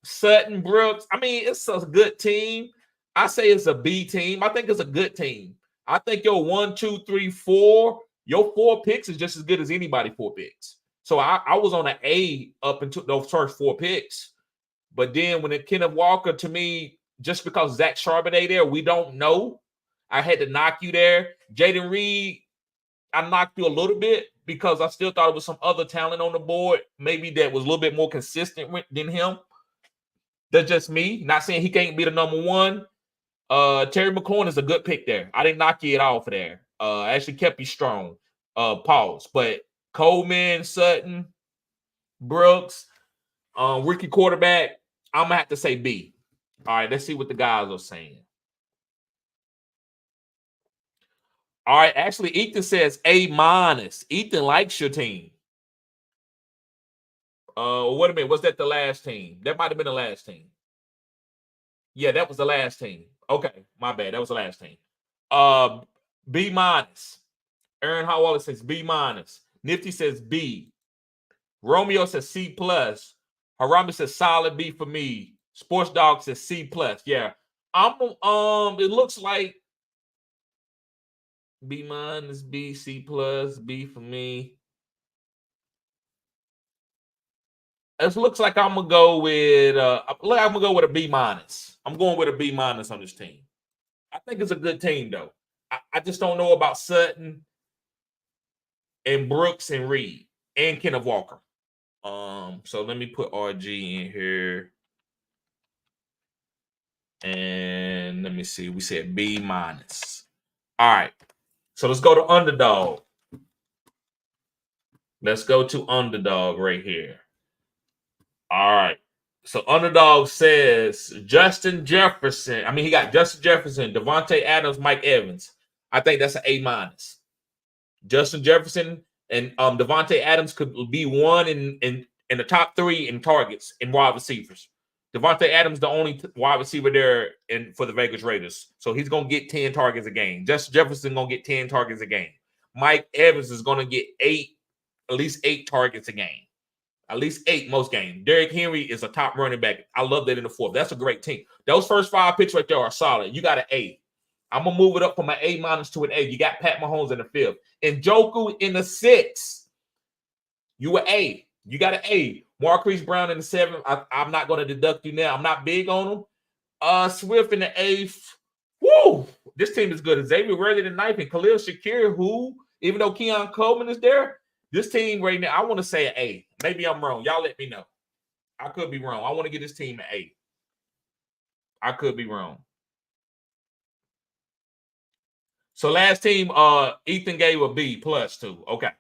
Sutton, Brooks, I mean, it's a good team. I say it's a B team. I think it's a good team. I think your 1, 2, 3, 4, your 4 picks is just as good as anybody 4 picks. So I was on an A up until those first 4 picks. But then when it Kenneth Walker, to me, just because Zach Charbonnet there, we don't know. I had to knock you there. Jaden Reed, I knocked you a little bit because I still thought it was some other talent on the board, maybe that was a little bit more consistent than him. That's just me. Not saying he can't be the number 1. Terry McLaurin is a good pick there. I didn't knock you at all for there. I actually kept you strong. Pause. But Coleman, Sutton, Brooks, rookie quarterback, I'm going to have to say B. All right, let's see what the guys are saying. All right, actually, Ethan says A-. Ethan likes your team. Wait a minute. Was that the last team? That might have been the last team. Yeah, that was the last team. Okay, my bad. That was the last team. B-. Aaron Howell says B-. Nifty says B. Romeo says C+. Harami says solid B for me. Sports Dog says C+. Yeah. It looks like B-, B, C+, B for me. It looks like I'm gonna go with a B-. I'm going with a B- on this team. I think it's a good team though. I just don't know about Sutton and Brooks and Reed and Kenneth Walker. So let me put RG in here. And let me see. We said B-. All right. So let's go to Underdog. Let's go to Underdog right here. All right. So Underdog says Justin Jefferson. I mean, he got Justin Jefferson, Devontae Adams, Mike Evans. I think that's an A-. Justin Jefferson and Devontae Adams could be one in the top 3 in targets in wide receivers. Devontae Adams, the only wide receiver there for the Vegas Raiders. So he's going to get 10 targets a game. Justin Jefferson going to get 10 targets a game. Mike Evans is going to get at least 8 targets a game. At least 8 most games. Derrick Henry is a top running back. I love that in the 4th. That's a great team. Those first 5 picks right there are solid. You got an A. I'm going to move it up from an A- to an A. You got Pat Mahomes in the 5th. And Njoku in the 6th. You an A. You got an A. Marquise Brown in the 7th. I'm not going to deduct you now. I'm not big on him. Swift in the 8th. Woo! This team is good. Xavier Worthy in the 9th and Khalil Shakir, who, even though Keon Coleman is there, this team right now, I want to say an A. Maybe I'm wrong. Y'all let me know. I could be wrong. I want to give this team an A. I could be wrong. So last team, Ethan gave a B+ too. Okay.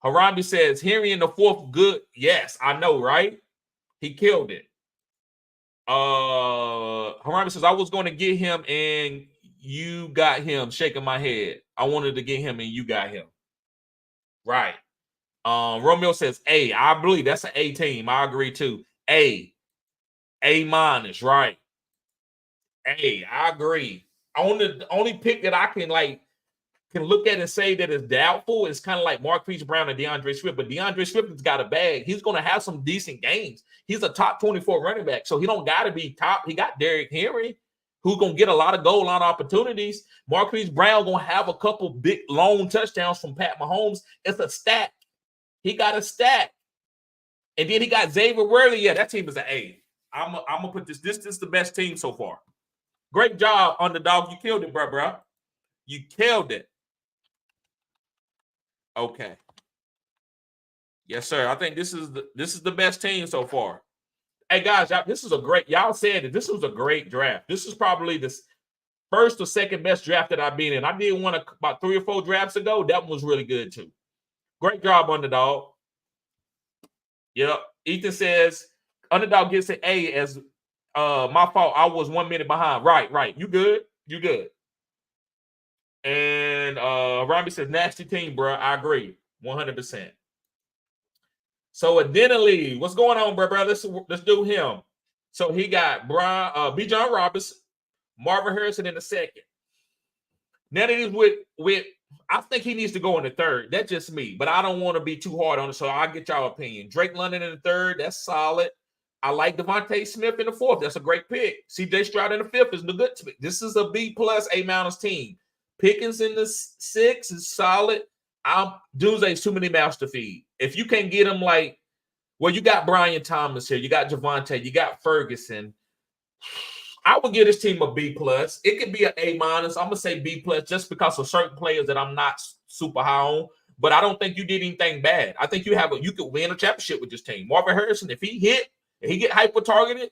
Harambe says Henry in the 4th, good. Yes, I know, right? He killed it. Harambe says I was going to get him and you got him. Shaking my head. I wanted to get him and you got him. Right. Romeo says A. I believe that's an A team. I agree too. A. A-, right? A. I agree. Only pick that I can look at and say that is doubtful is kind of like Marquise Brown and DeAndre Swift. But DeAndre Swift has got a bag. He's going to have some decent games. He's a top 24 running back, so he don't got to be top. He got Derrick Henry, who's going to get a lot of goal line opportunities. Marquise Brown going to have a couple big, long touchdowns from Pat Mahomes. It's a stack. He got a stack. And then he got Xavier Worthy. Yeah, that team is an A. I'm going to put this. This is the best team so far. Great job, Underdog. You killed it, bro. You killed it. Okay. Yes, sir. I think this is the best team so far. Hey guys, this is a great. Y'all said it. This was a great draft. This is probably the first or second best draft that I've been in. I did one about 3 or 4 drafts ago. That one was really good too. Great job, Underdog. Yep. Ethan says Underdog gets an A as my fault. I was 1 minute behind. Right. You good? You good. And Robbie says nasty team, bro. I agree. 100%. So Adenali, what's going on, bro? Let's do him. So he got B. John Robinson, Marvin Harrison in the second. Now that he's with I think he needs to go in the third. That's just me, but I don't want to be too hard on it, so I'll get y'all opinion. Drake London in the third, that's solid. I like Devontae Smith in the fourth. That's a great pick. CJ Stroud in the fifth is the good pick. This is a B plus A- team. Pickens in the sixth is solid. Doomsday's too many mouths to feed. If you can't get him you got Brian Thomas here, you got Javonte, you got Ferguson. I would give this team a B plus. It could be an A-. I'm gonna say B plus just because of certain players that I'm not super high on. But I don't think you did anything bad. I think you could win a championship with this team. Marvin Harrison, if he get hyper targeted,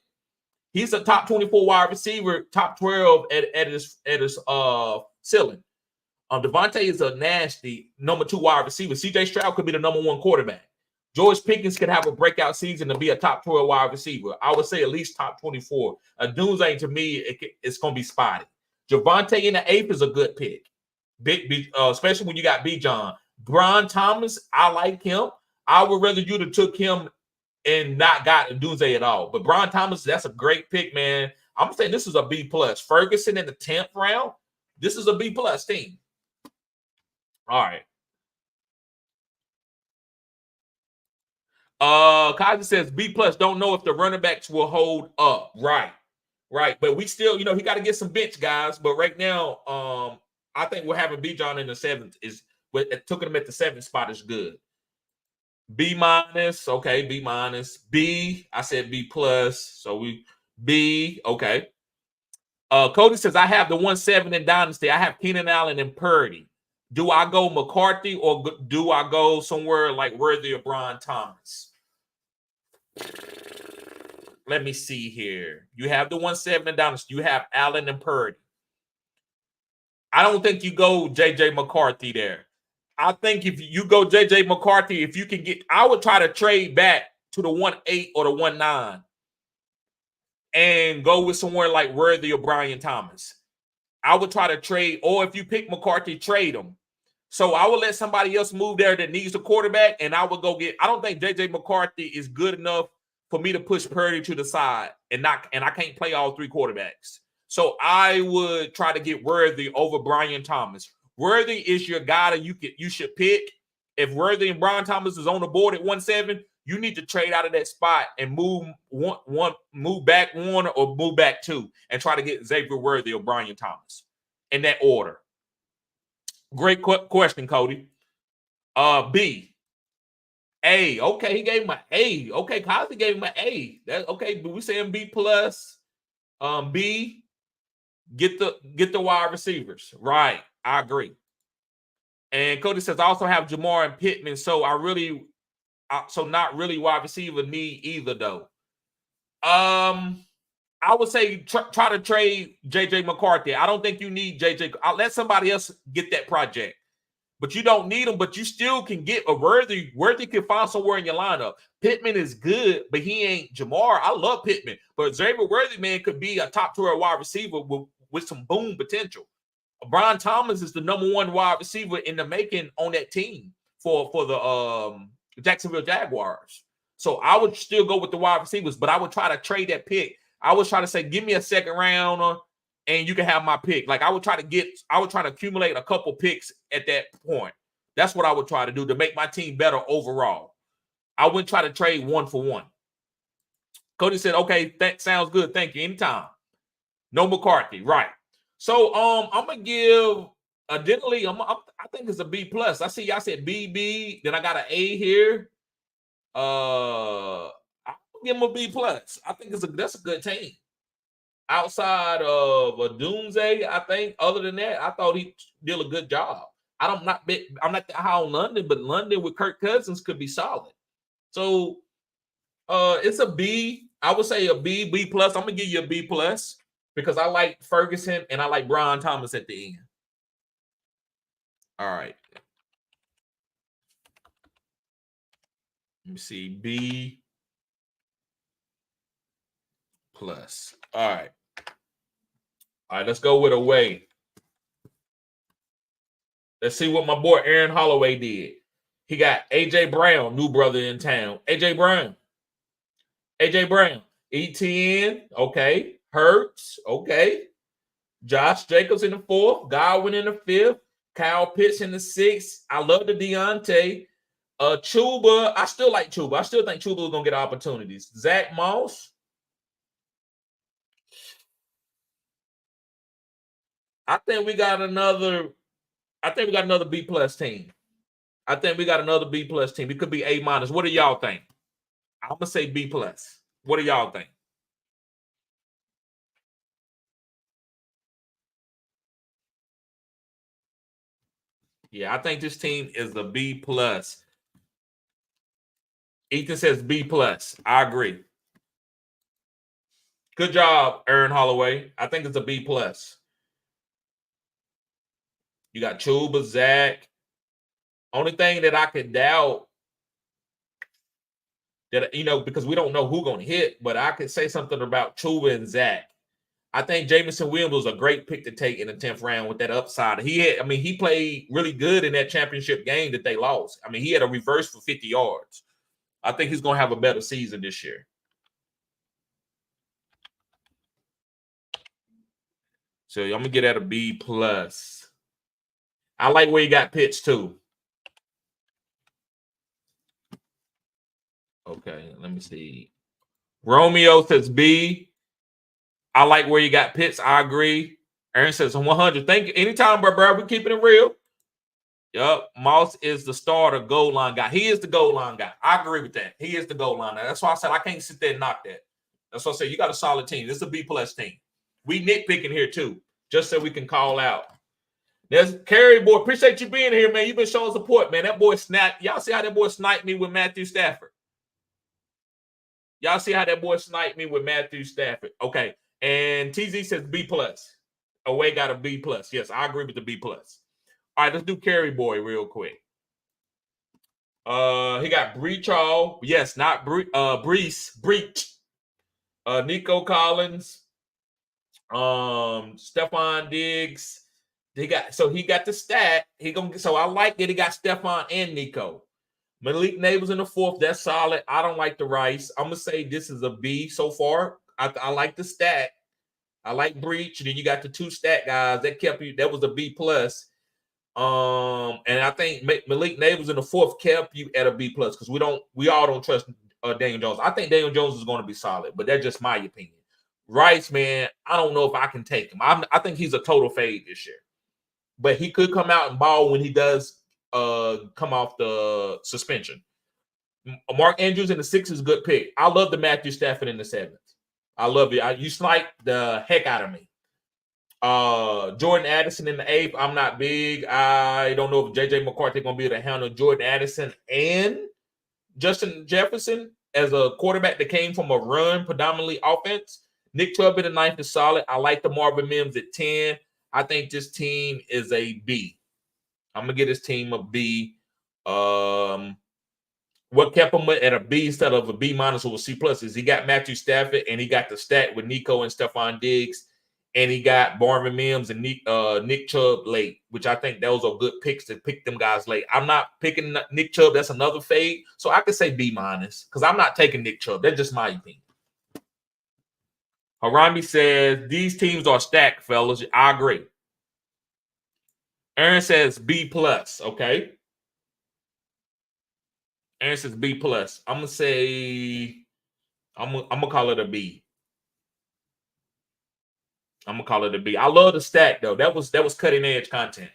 he's a top 24 wide receiver, top 12 at his ceiling. Devontae is a nasty number 2 wide receiver. CJ Stroud could be the number 1 quarterback. George Pickens could have a breakout season and be a top 12 wide receiver. I would say at least top 24. Doomsday, to me, it's going to be spotty. Javonte in the 8th is a good pick, especially when you got B. John. Brian Thomas, I like him. I would rather you'd have took him and not got Doomsday at all. But Brian Thomas, that's a great pick, man. I'm going to say this is a B+. Ferguson in the 10th round, this is a B+ team. All right. Kazi says B+. Don't know if the running backs will hold up. Right. But we still, he got to get some bench guys. But right now, I think we're having B. John in the 7th took him at the 7th spot is good. B-, okay, B-. B, I said B+. So we B, okay. Cody says I have the 1-7 in Dynasty. I have Keenan Allen and Purdy. Do I go McCarthy or do I go somewhere like worthy of Brian Thomas? Let me see here. You have the 1-7 in Dynasty. You have Allen and Purdy. I don't think you go J.J. McCarthy there. I think if you go J.J. McCarthy, if you can I would try to trade back to the 1-8 or the 1-9 and go with somewhere like worthy of Brian Thomas. I would try to trade, or if you pick McCarthy, trade him. So I would let somebody else move there that needs a quarterback, and I would go get. I don't think J.J. McCarthy is good enough for me to push Purdy to the side, and I can't play all 3 quarterbacks. So I would try to get Worthy over Brian Thomas. Worthy is your guy that you should pick. If Worthy and Brian Thomas is on the board at 1-7, you need to trade out of that spot and move back 1 or move back 2 and try to get Xavier Worthy or Brian Thomas in that order. Great question, Cody. B. A. Okay, he gave him an A. Okay, Cosby gave him an A. That okay, but we saying B+. B. Get the wide receivers. Right. I agree. And Cody says I also have Jamar and Pittman, so not really wide receiver need either though. I would say try to trade J.J. McCarthy. I don't think you need J.J. I'll let somebody else get that project. But you don't need him, but you still can get a Worthy. Worthy can find somewhere in your lineup. Pittman is good, but he ain't Jamar. I love Pittman. But Xavier Worthy, man, could be a top 2 wide receiver with some boom potential. Brian Thomas is the number 1 wide receiver in the making on that team for the Jacksonville Jaguars. So I would still go with the wide receivers, but I would try to trade that pick. I would try to say, give me a second rounder, and you can have my pick. Like I would try to accumulate a couple picks at that point. That's what I would try to do to make my team better overall. I wouldn't try to trade 1 for 1. Cody said, okay, that sounds good. Thank you. Anytime. No McCarthy. Right. So I'm gonna give Denley. I think it's a B+. I see y'all said B. Then I got an A here. I'll give him a B+. I think that's a good team. Outside of a Doomsday, I think. Other than that, I thought he did a good job. I'm not that high on London, but London with Kirk Cousins could be solid. So it's a B. I would say a B, B plus. I'm gonna give you a B plus because I like Ferguson and I like Brian Thomas at the end. All right. Let me see. B plus. All right. All right, let's go with away. Let's see what my boy Aaron Holloway did. He got AJ Brown, new brother in town. AJ Brown. ETN, okay. Hurts, okay. Josh Jacobs in the 4th. Godwin in the 5th. Kyle Pitts in the 6th. I love the Deontay. Chuba, I still like Chuba. I still think Chuba is going to get opportunities. Zach Moss. I think we got another B plus team. It could be A minus. What do y'all think? I'm gonna say B plus. What do y'all think? Yeah, I think this team is a B plus. Ethan says B plus. I agree. Good job, Aaron Holloway. I think it's a B plus. You got Chuba, Zach. Only thing that I could doubt that, because we don't know who's going to hit, but I could say something about Chuba and Zach. I think Jameson Williams was a great pick to take in the 10th round with that upside. He played really good in that championship game that they lost. He had a reverse for 50 yards. I think he's going to have a better season this year. So I'm going to get at a B plus. I like where he got pitched too. Okay, let me see. Romeo says B. I like where you got Pitts. I agree. Aaron says 100. Thank you. Anytime, bro. We're keeping it real. Yup. Moss is the starter goal line guy. He is the goal line guy. I agree with that. He is the goal line guy. That's why I said I can't sit there and knock that. That's why I said you got a solid team. This is a B plus team. We nitpicking here too, just so we can call out. There's Kerry boy. Appreciate you being here, man. You've been showing support, man. That boy snapped. Y'all see how that boy sniped me with Matthew Stafford? Y'all see how that boy sniped me with Matthew Stafford? Okay. And TZ says B plus. Away got a B plus. Yes, I agree with the B plus. All right, let's do Carry Boy real quick. He got Breach. Yes, not Breach. Nico Collins. Stephon Diggs. He got the stat. So I like that he got Stephon and Nico. Malik Neighbors in the 4th. That's solid. I don't like the Rice. I'm gonna say this is a B so far. I like the stat. I like Breach. Then you got the 2 stat guys that kept you. That was a B plus. And I think Malik Neighbors in the 4th kept you at a B plus because we all don't trust Daniel Jones. I think Daniel Jones is going to be solid, but that's just my opinion. Rice, man, I don't know if I can take him. I think he's a total fade this year, but he could come out and ball when he does come off the suspension. Mark Andrews in the 6th is a good pick. I love the Matthew Stafford in the 7th. I love it. You sniped the heck out of me. Jordan Addison in the 8th. I'm not big. I don't know if JJ McCarthy going to be able to handle Jordan Addison and Justin Jefferson as a quarterback that came from a run predominantly offense. Nick Chubb in the 9th is solid. I like the Marvin Mims at 10. I think this team is a B. I'm gonna get this team a B. What kept him at a B instead of a B minus or a C plus is he got Matthew Stafford and he got the stat with Nico and Stephon Diggs, and he got Marvin Mims and Nick Chubb late, which I think those are good picks to pick them guys late. I'm not picking Nick Chubb. That's another fade. So I could say B minus because I'm not taking Nick Chubb. That's just my opinion. Harami says these teams are stacked, fellas. I agree. Aaron says B plus. Okay. Aaron says B plus. I'm gonna say I'm gonna call it a B. I'm gonna call it a B. I love the stack though. That was cutting edge content.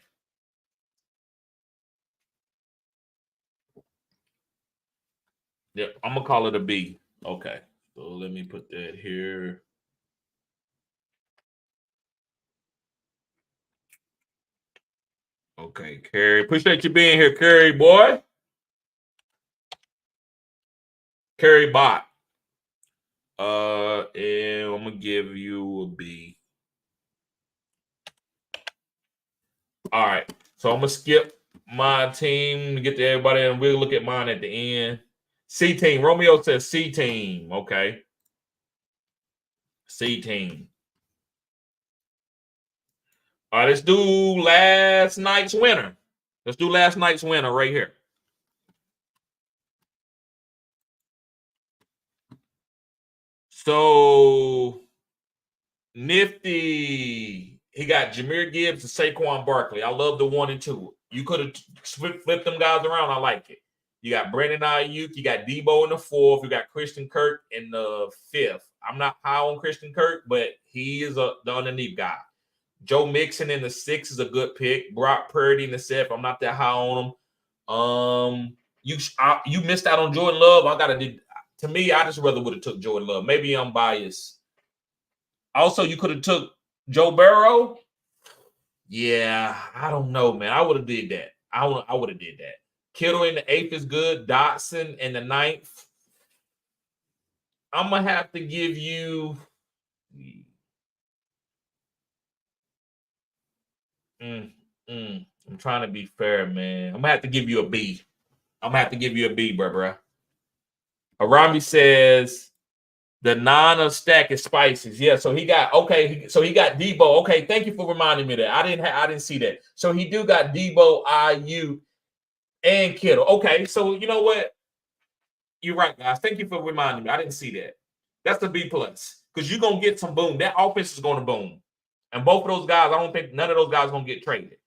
Yeah, I'm gonna call it a B. Okay. So let me put that here. Okay, Curry. Appreciate you being here, Curry boy. Curry bot. And I'm gonna give you a B. All right. So I'm gonna skip my team to get to everybody, and we'll look at mine at the end. C team. Romeo says C team. Okay. C team. All right, let's do last night's winner. Let's do last night's winner right here. So Nifty, he got Jahmyr Gibbs and Saquon Barkley. I love the 1 and 2. You could have flipped them guys around. I like it. You got Brandon Ayuk. You got Debo in the 4th. You got Christian Kirk in the 5th. I'm not high on Christian Kirk, but he is the underneath guy. Joe Mixon in the 6th is a good pick. Brock Purdy in the 7th. I'm not that high on him. You missed out on Jordan Love. To me, I just rather would have took Jordan Love. Maybe I'm biased. Also, you could have took Joe Burrow. Yeah, I don't know, man. I would have did that. I would have did that. Kittle in the 8th is good. Dotson in the 9th. I'm gonna have to give you. I'm trying to be fair, man. I'm gonna have to give you a B. I'm gonna have to give you a B, bruh. Arami says the Nana stack is spices. Yeah, so he got he got Debo. Okay, thank you for reminding me that. I didn't see that. So he do got Debo, IU, and Kittle. Okay, so you know what? You're right, guys. Thank you for reminding me. I didn't see that. That's the B plus because you're gonna get some boom. That offense is gonna boom, and both of those guys. I don't think none of those guys are gonna get traded.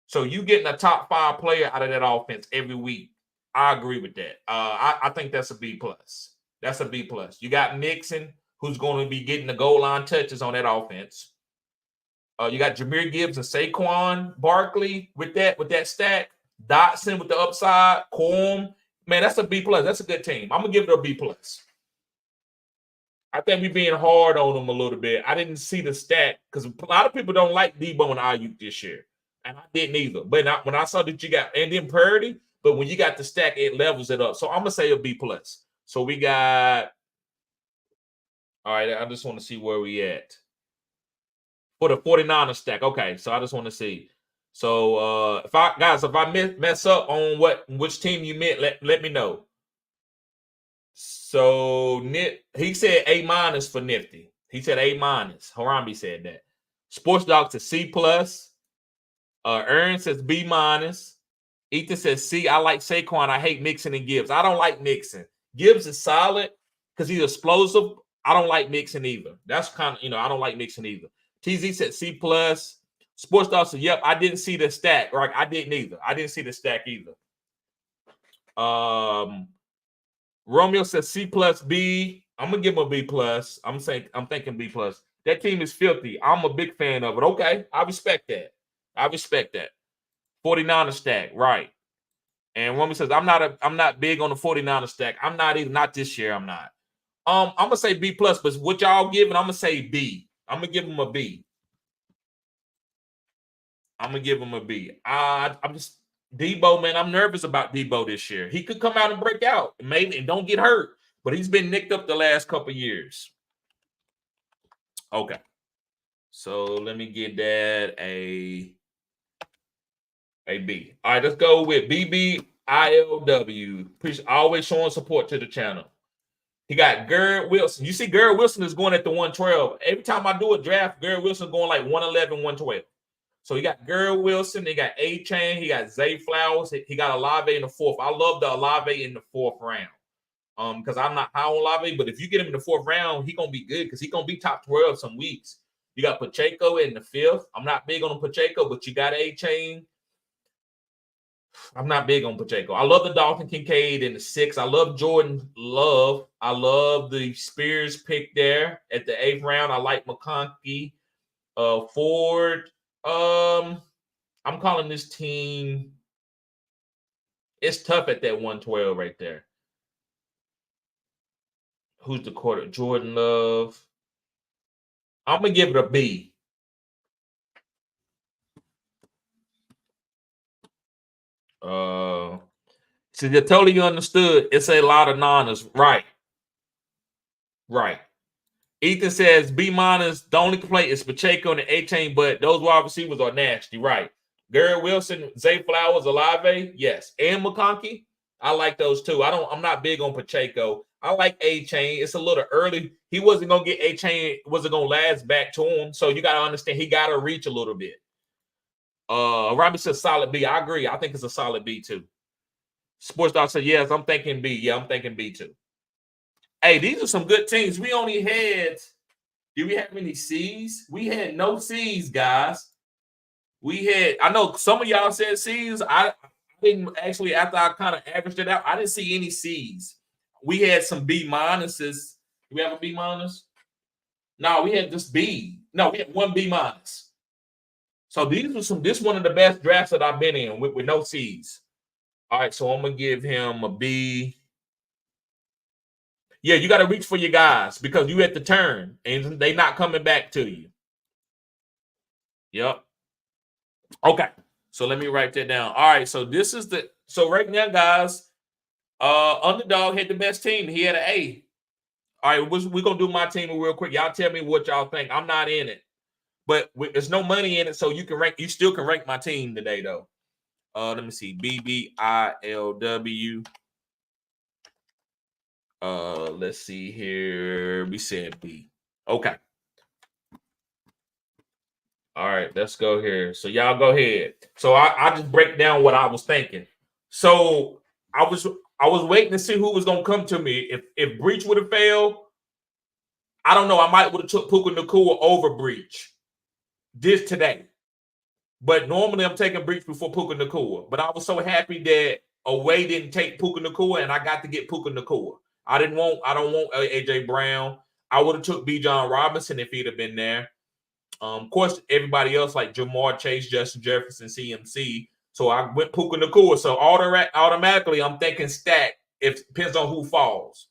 So you getting a top 5 player out of that offense every week. I agree with that. I think that's a B plus. That's a B plus. You got Mixon, who's going to be getting the goal line touches on that offense. You got Jahmyr Gibbs and Saquon Barkley with that stack. Dotson with the upside. Corm. Man, that's a B plus. That's a good team. I'm gonna give it a B plus. I think we're being hard on them a little bit. I didn't see the stack because a lot of people don't like Debo and Ayuk this year. And I didn't either. But when I saw that you got and then Purdy, but when you got the stack, it levels it up. So I'm gonna say a B plus. So we got all right. I just want to see where we at for the 49er stack. Okay, so I just want to see. So if I mess up on which team you meant, let me know. So he said A minus for Nifty. He said A minus. Harambe said that. Sports Dog to C plus. Aaron says B minus. Ethan says C. I like Saquon. I hate Mixon and Gibbs. I don't like Mixon. Gibbs is solid because he's explosive. I don't like Mixon either. That's kind of, I don't like Mixon either. TZ said C plus. Sports Dog said, yep, I didn't see the stack. Right, I didn't either. I didn't see the stack either. Romeo says C plus B. I'm gonna give him a B plus. I'm thinking B plus. That team is filthy. I'm a big fan of it. Okay, I respect that. 49er stack, right? And Romeo says I'm not big on the 49er stack. I'm not even not this year. I'm not. I'm gonna say B plus, but what y'all giving? I'm gonna say B. I'm gonna give him a B. I'm just Debo, man. I'm nervous about Debo this year. He could come out and break out, maybe, and don't get hurt. But he's been nicked up the last couple years. Okay. So let me get that a B. All right, let's go with BBILW. Always showing support to the channel. He got Garrett Wilson. You see, Garrett Wilson is going at the 112. Every time I do a draft, Garrett Wilson is going like 111, 112. So he got Garrett Wilson. He got A-Chain. He got Zay Flowers. He got Olave in the 4th. I love the Olave in the 4th round. Because I'm not high on Olave, but if you get him in the 4th round, he's gonna be good because he's gonna be top 12 some weeks. You got Pacheco in the 5th. I'm not big on Pacheco, but you got A-Chain. I'm not big on Pacheco. I love the Dalton Kincaid in the 6th. I love Jordan Love. I love the Spears pick there at the 8th round. I like McConkey. Ford. I'm calling this team. It's tough at that 112 right there. Who's the quarter? Jordan Love. I'm gonna give it a B. So you totally understood. It's a lot of noners. Right. Right. Ethan says B minus. The only complaint is Pacheco and the A-Chain, but those wide receivers are nasty. Right. Garrett Wilson, Zay Flowers, Olave, yes, and McConkey. I like those too. I'm not big on Pacheco. I like A-Chain. It's a little early. He wasn't gonna get A-Chain, wasn't gonna last back to him. So you gotta understand he gotta reach a little bit. Robbie says solid B. I agree. I think it's a solid B too. Sports Dog said, yes, I'm thinking B. Yeah, I'm thinking B too. Hey, these are some good teams. We only had, did we have any C's? We had no C's, guys. We had, I know some of y'all said C's. I didn't actually, after I kind of averaged it out, I didn't see any C's. We had some B minuses. Do we have a B minus? No, we had just B. No, we had one B minus. So this is one of the best drafts that I've been in with no C's. All right, so I'm gonna give him a B. Yeah, you got to reach for your guys because you at the turn and they not coming back to you. Yep. Okay. So let me write that down. All right. So this is so right now, guys, Underdog had the best team. He had an A. All right, we're gonna do my team real quick. Y'all tell me what y'all think. I'm not in it, but there's no money in it, so you can rank. You still can rank my team today, though. Let me see. BBILW. Let's see here. We said B. Okay. All right, let's go here. So y'all go ahead. So I just break down what I was thinking. So I was waiting to see who was gonna come to me. If Breach would have failed, I don't know. I might would have took Puka Nacua over Breach this today. But normally I'm taking Breach before Puka Nacua. But I was so happy that Away didn't take Puka Nacua, and I got to get Puka Nacua. I don't want AJ Brown. I would have took B. John Robinson if he'd have been there. Of course, everybody else like Jamar Chase, Justin Jefferson, CMC. So I went Puka Nacua. So automatically, I'm thinking stack. It depends on who falls.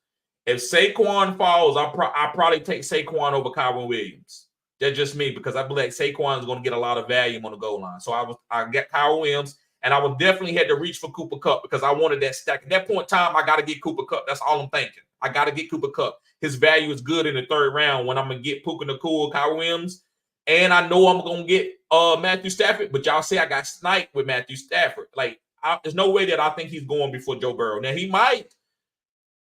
If Saquon falls, I probably take Saquon over Kyron Williams. That's just me because I believe Saquon is going to get a lot of value on the goal line. So I got Kyron Williams, and I would definitely had to reach for Cooper Kupp because I wanted that stack. At that point in time, I got to get Cooper Kupp. That's all I'm thinking. I got to get Cooper Kupp. His value is good in the third round when I'm going to get Puka Nacua, Kyron Williams. And I know I'm going to get Matthew Stafford, but y'all say I got sniped with Matthew Stafford. Like, there's no way that I think he's going before Joe Burrow. Now, he might,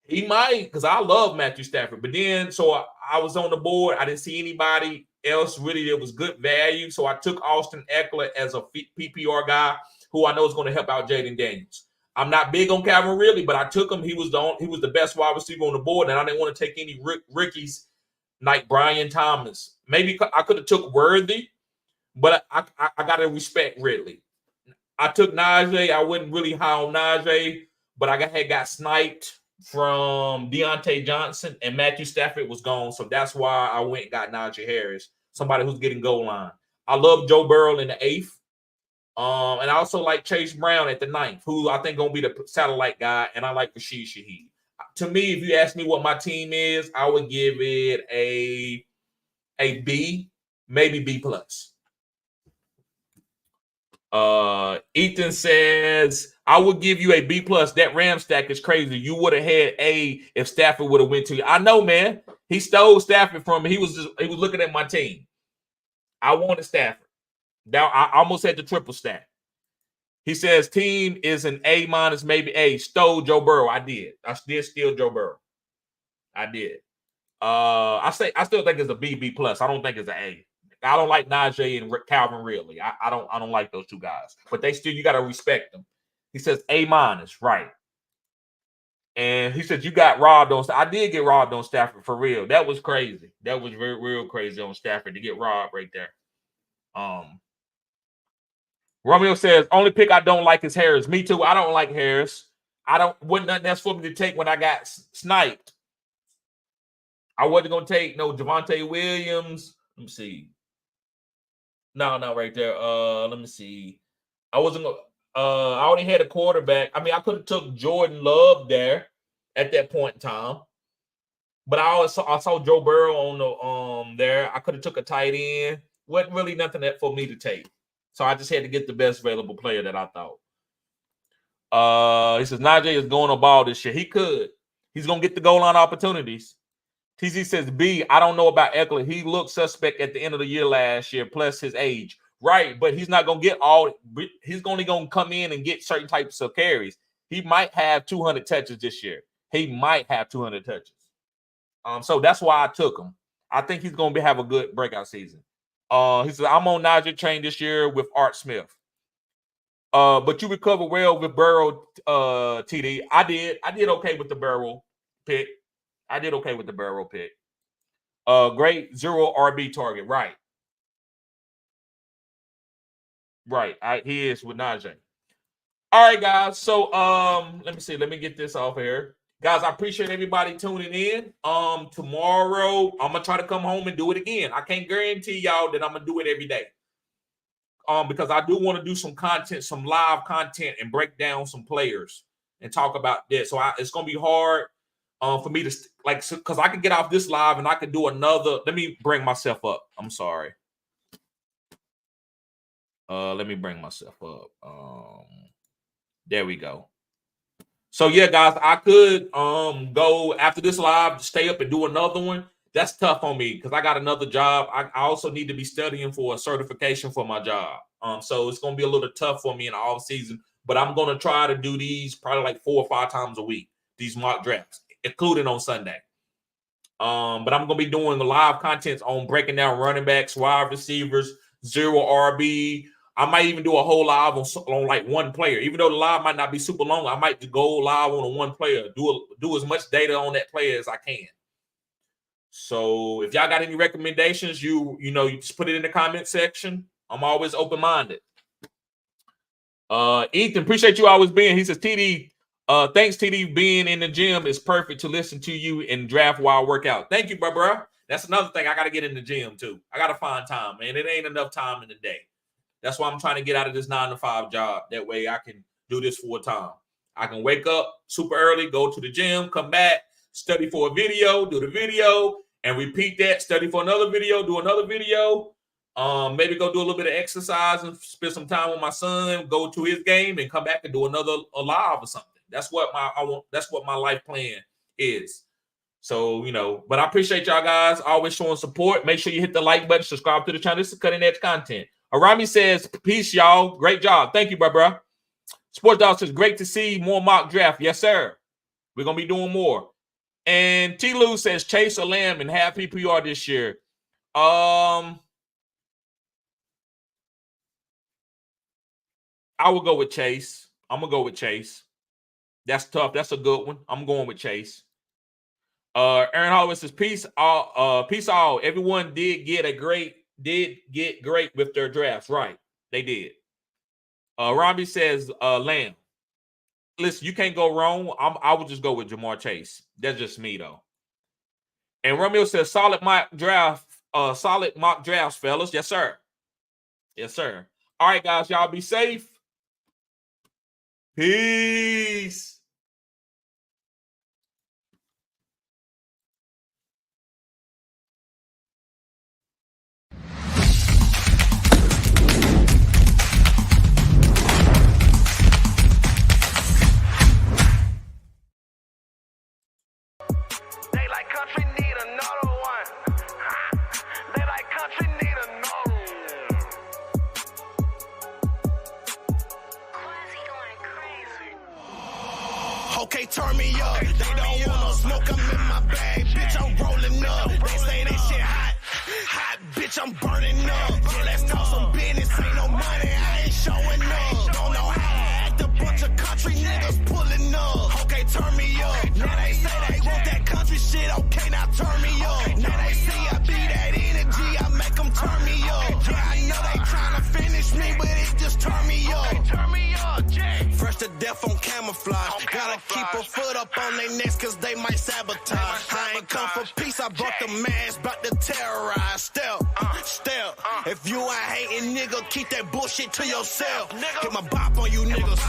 because I love Matthew Stafford. But then, so I was on the board. I didn't see anybody else really that was good value. So I took Austin Eckler as a PPR guy who I know is going to help out Jaden Daniels. I'm not big on Calvin Ridley, but I took him. He was the best wide receiver on the board, and I didn't want to take any rookies like Brian Thomas. Maybe I could have took Worthy, but I got to respect Ridley. I took Najee. I wasn't really high on Najee, but I got sniped from Deontay Johnson, and Matthew Stafford was gone. So that's why I went and got Najee Harris, somebody who's getting goal line. I love Joe Burrow in the 8th. And I also like Chase Brown at the 9th, who I think going to be the satellite guy, and I like Rashid Shaheed. To me, if you ask me what my team is, I would give it a B, maybe B plus. Ethan says, I would give you a B plus. That Ram stack is crazy. You would have had A if Stafford would have went to you. I know, man. He stole Stafford from me. He was looking at my team. I wanted Stafford. Now I almost had the triple stack. He says team is an A minus, maybe A. Stole Joe Burrow. I did. I did steal Joe Burrow. I did. I still think it's a B plus. I don't think it's an A. I don't like Najee and Calvin Ridley. I don't like those two guys. But you got to respect them. He says A minus, right? And he said you got robbed on. I did get robbed on Stafford for real. That was crazy. That was real crazy on Stafford to get robbed right there. Romeo says only pick I don't like is Harris. Me too. I don't like Harris. Wasn't nothing else for me to take when I got sniped. I wasn't gonna take no Javonte Williams. Let me see. No, right there. Let me see. I wasn't gonna. I already had a quarterback. I mean, I could have took Jordan Love there at that point in time, but I saw Joe Burrow on the there. I could have took a tight end. Wasn't really nothing for me to take, so I just had to get the best available player that I thought. He says Najee is going to ball this year. He could. He's going to get the goal line opportunities. TZ says, B, I don't know about Eckler. He looked suspect at the end of the year last year, plus his age. Right, but he's not going to get all – he's only going to come in and get certain types of carries. He might have 200 touches this year. He might have 200 touches. So that's why I took him. I think he's going to have a good breakout season. He says, I'm on Najee train this year with Art Smith. But you recovered well with Burrow, TD. I did okay with the Burrow pick. Great 0 RB target. Right. He is with Najee. All right, guys. So let me see. Let me get this off here. Guys, I appreciate everybody tuning in. Tomorrow, I'm going to try to come home and do it again. I can't guarantee y'all that I'm going to do it every day. Because I do want to do some content, some live content, and break down some players and talk about that. So it's going to be hard for me to, because I can get off this live and I can do another. Let me bring myself up. I'm sorry. Let me bring myself up. There we go. So yeah, guys, I could go after this live, stay up and do another one. That's tough on me because I got another job. I also need to be studying for a certification for my job. So it's going to be a little tough for me in the off season, but I'm going to try to do these probably like 4 or 5 times a week, these mock drafts, including on Sunday. But I'm going to be doing the live content on breaking down running backs, wide receivers, 0 RB. I might even do a whole live on like one player. Even though the live might not be super long, I might go live on a one player, do as much data on that player as I can. So if y'all got any recommendations, you just put it in the comment section. I'm always open-minded. Ethan, appreciate you always being. He says, TD, thanks, TD. Being in the gym is perfect to listen to you and draft while I work out. Thank you, bro. That's another thing. I got to get in the gym, too. I got to find time, man. It ain't enough time in the day. That's why I'm trying to get out of this 9-to-5 job. That way I can do this full time. I can wake up super early, go to the gym, come back, study for a video, do the video, and repeat that, study for another video, do another video. Maybe go do a little bit of exercise and spend some time with my son, go to his game, and come back and do another live or something. That's what my life plan is. So, but I appreciate y'all guys always showing support. Make sure you hit the like button, subscribe to the channel. This is cutting edge content. Arami says, peace, y'all. Great job. Thank you, bro. Sports Dog says, great to see more mock draft. Yes, sir. We're going to be doing more. And T. Lou says, Chase or Lamb and have PPR this year. I will go with Chase. I'm going to go with Chase. That's tough. That's a good one. I'm going with Chase. Aaron Holloway says, peace all. Everyone did get great with their drafts. Right. They did. Robbie says, Lamb. Listen, you can't go wrong. I would just go with Jamar Chase. That's just me, though. And Romeo says, solid mock drafts, fellas. Yes, sir. Yes, sir. All right, guys. Y'all be safe. Peace. Okay, turn me up. They don't wanna smoke, I'm in my bag. Bitch, I'm rolling up. They say that shit hot. Hot, bitch, I'm burning up. Yeah, let's talk some business. Ain't no money, I ain't showing up. Don't know how to act, a bunch of country niggas pulling up. Okay, turn me up. Now they say they want that country shit. Okay, now turn me up. Now they see I be that energy, I make them turn me up. Yeah, I know they tryna finish me, but it just turn me up. Fresh to death on camouflage. Gotta keep a foot up on their necks cause they might sabotage. I ain't come for peace, I brought the mask, about to terrorize. Step. If you a hating nigga, keep that bullshit to yourself. Get my bop on you niggas.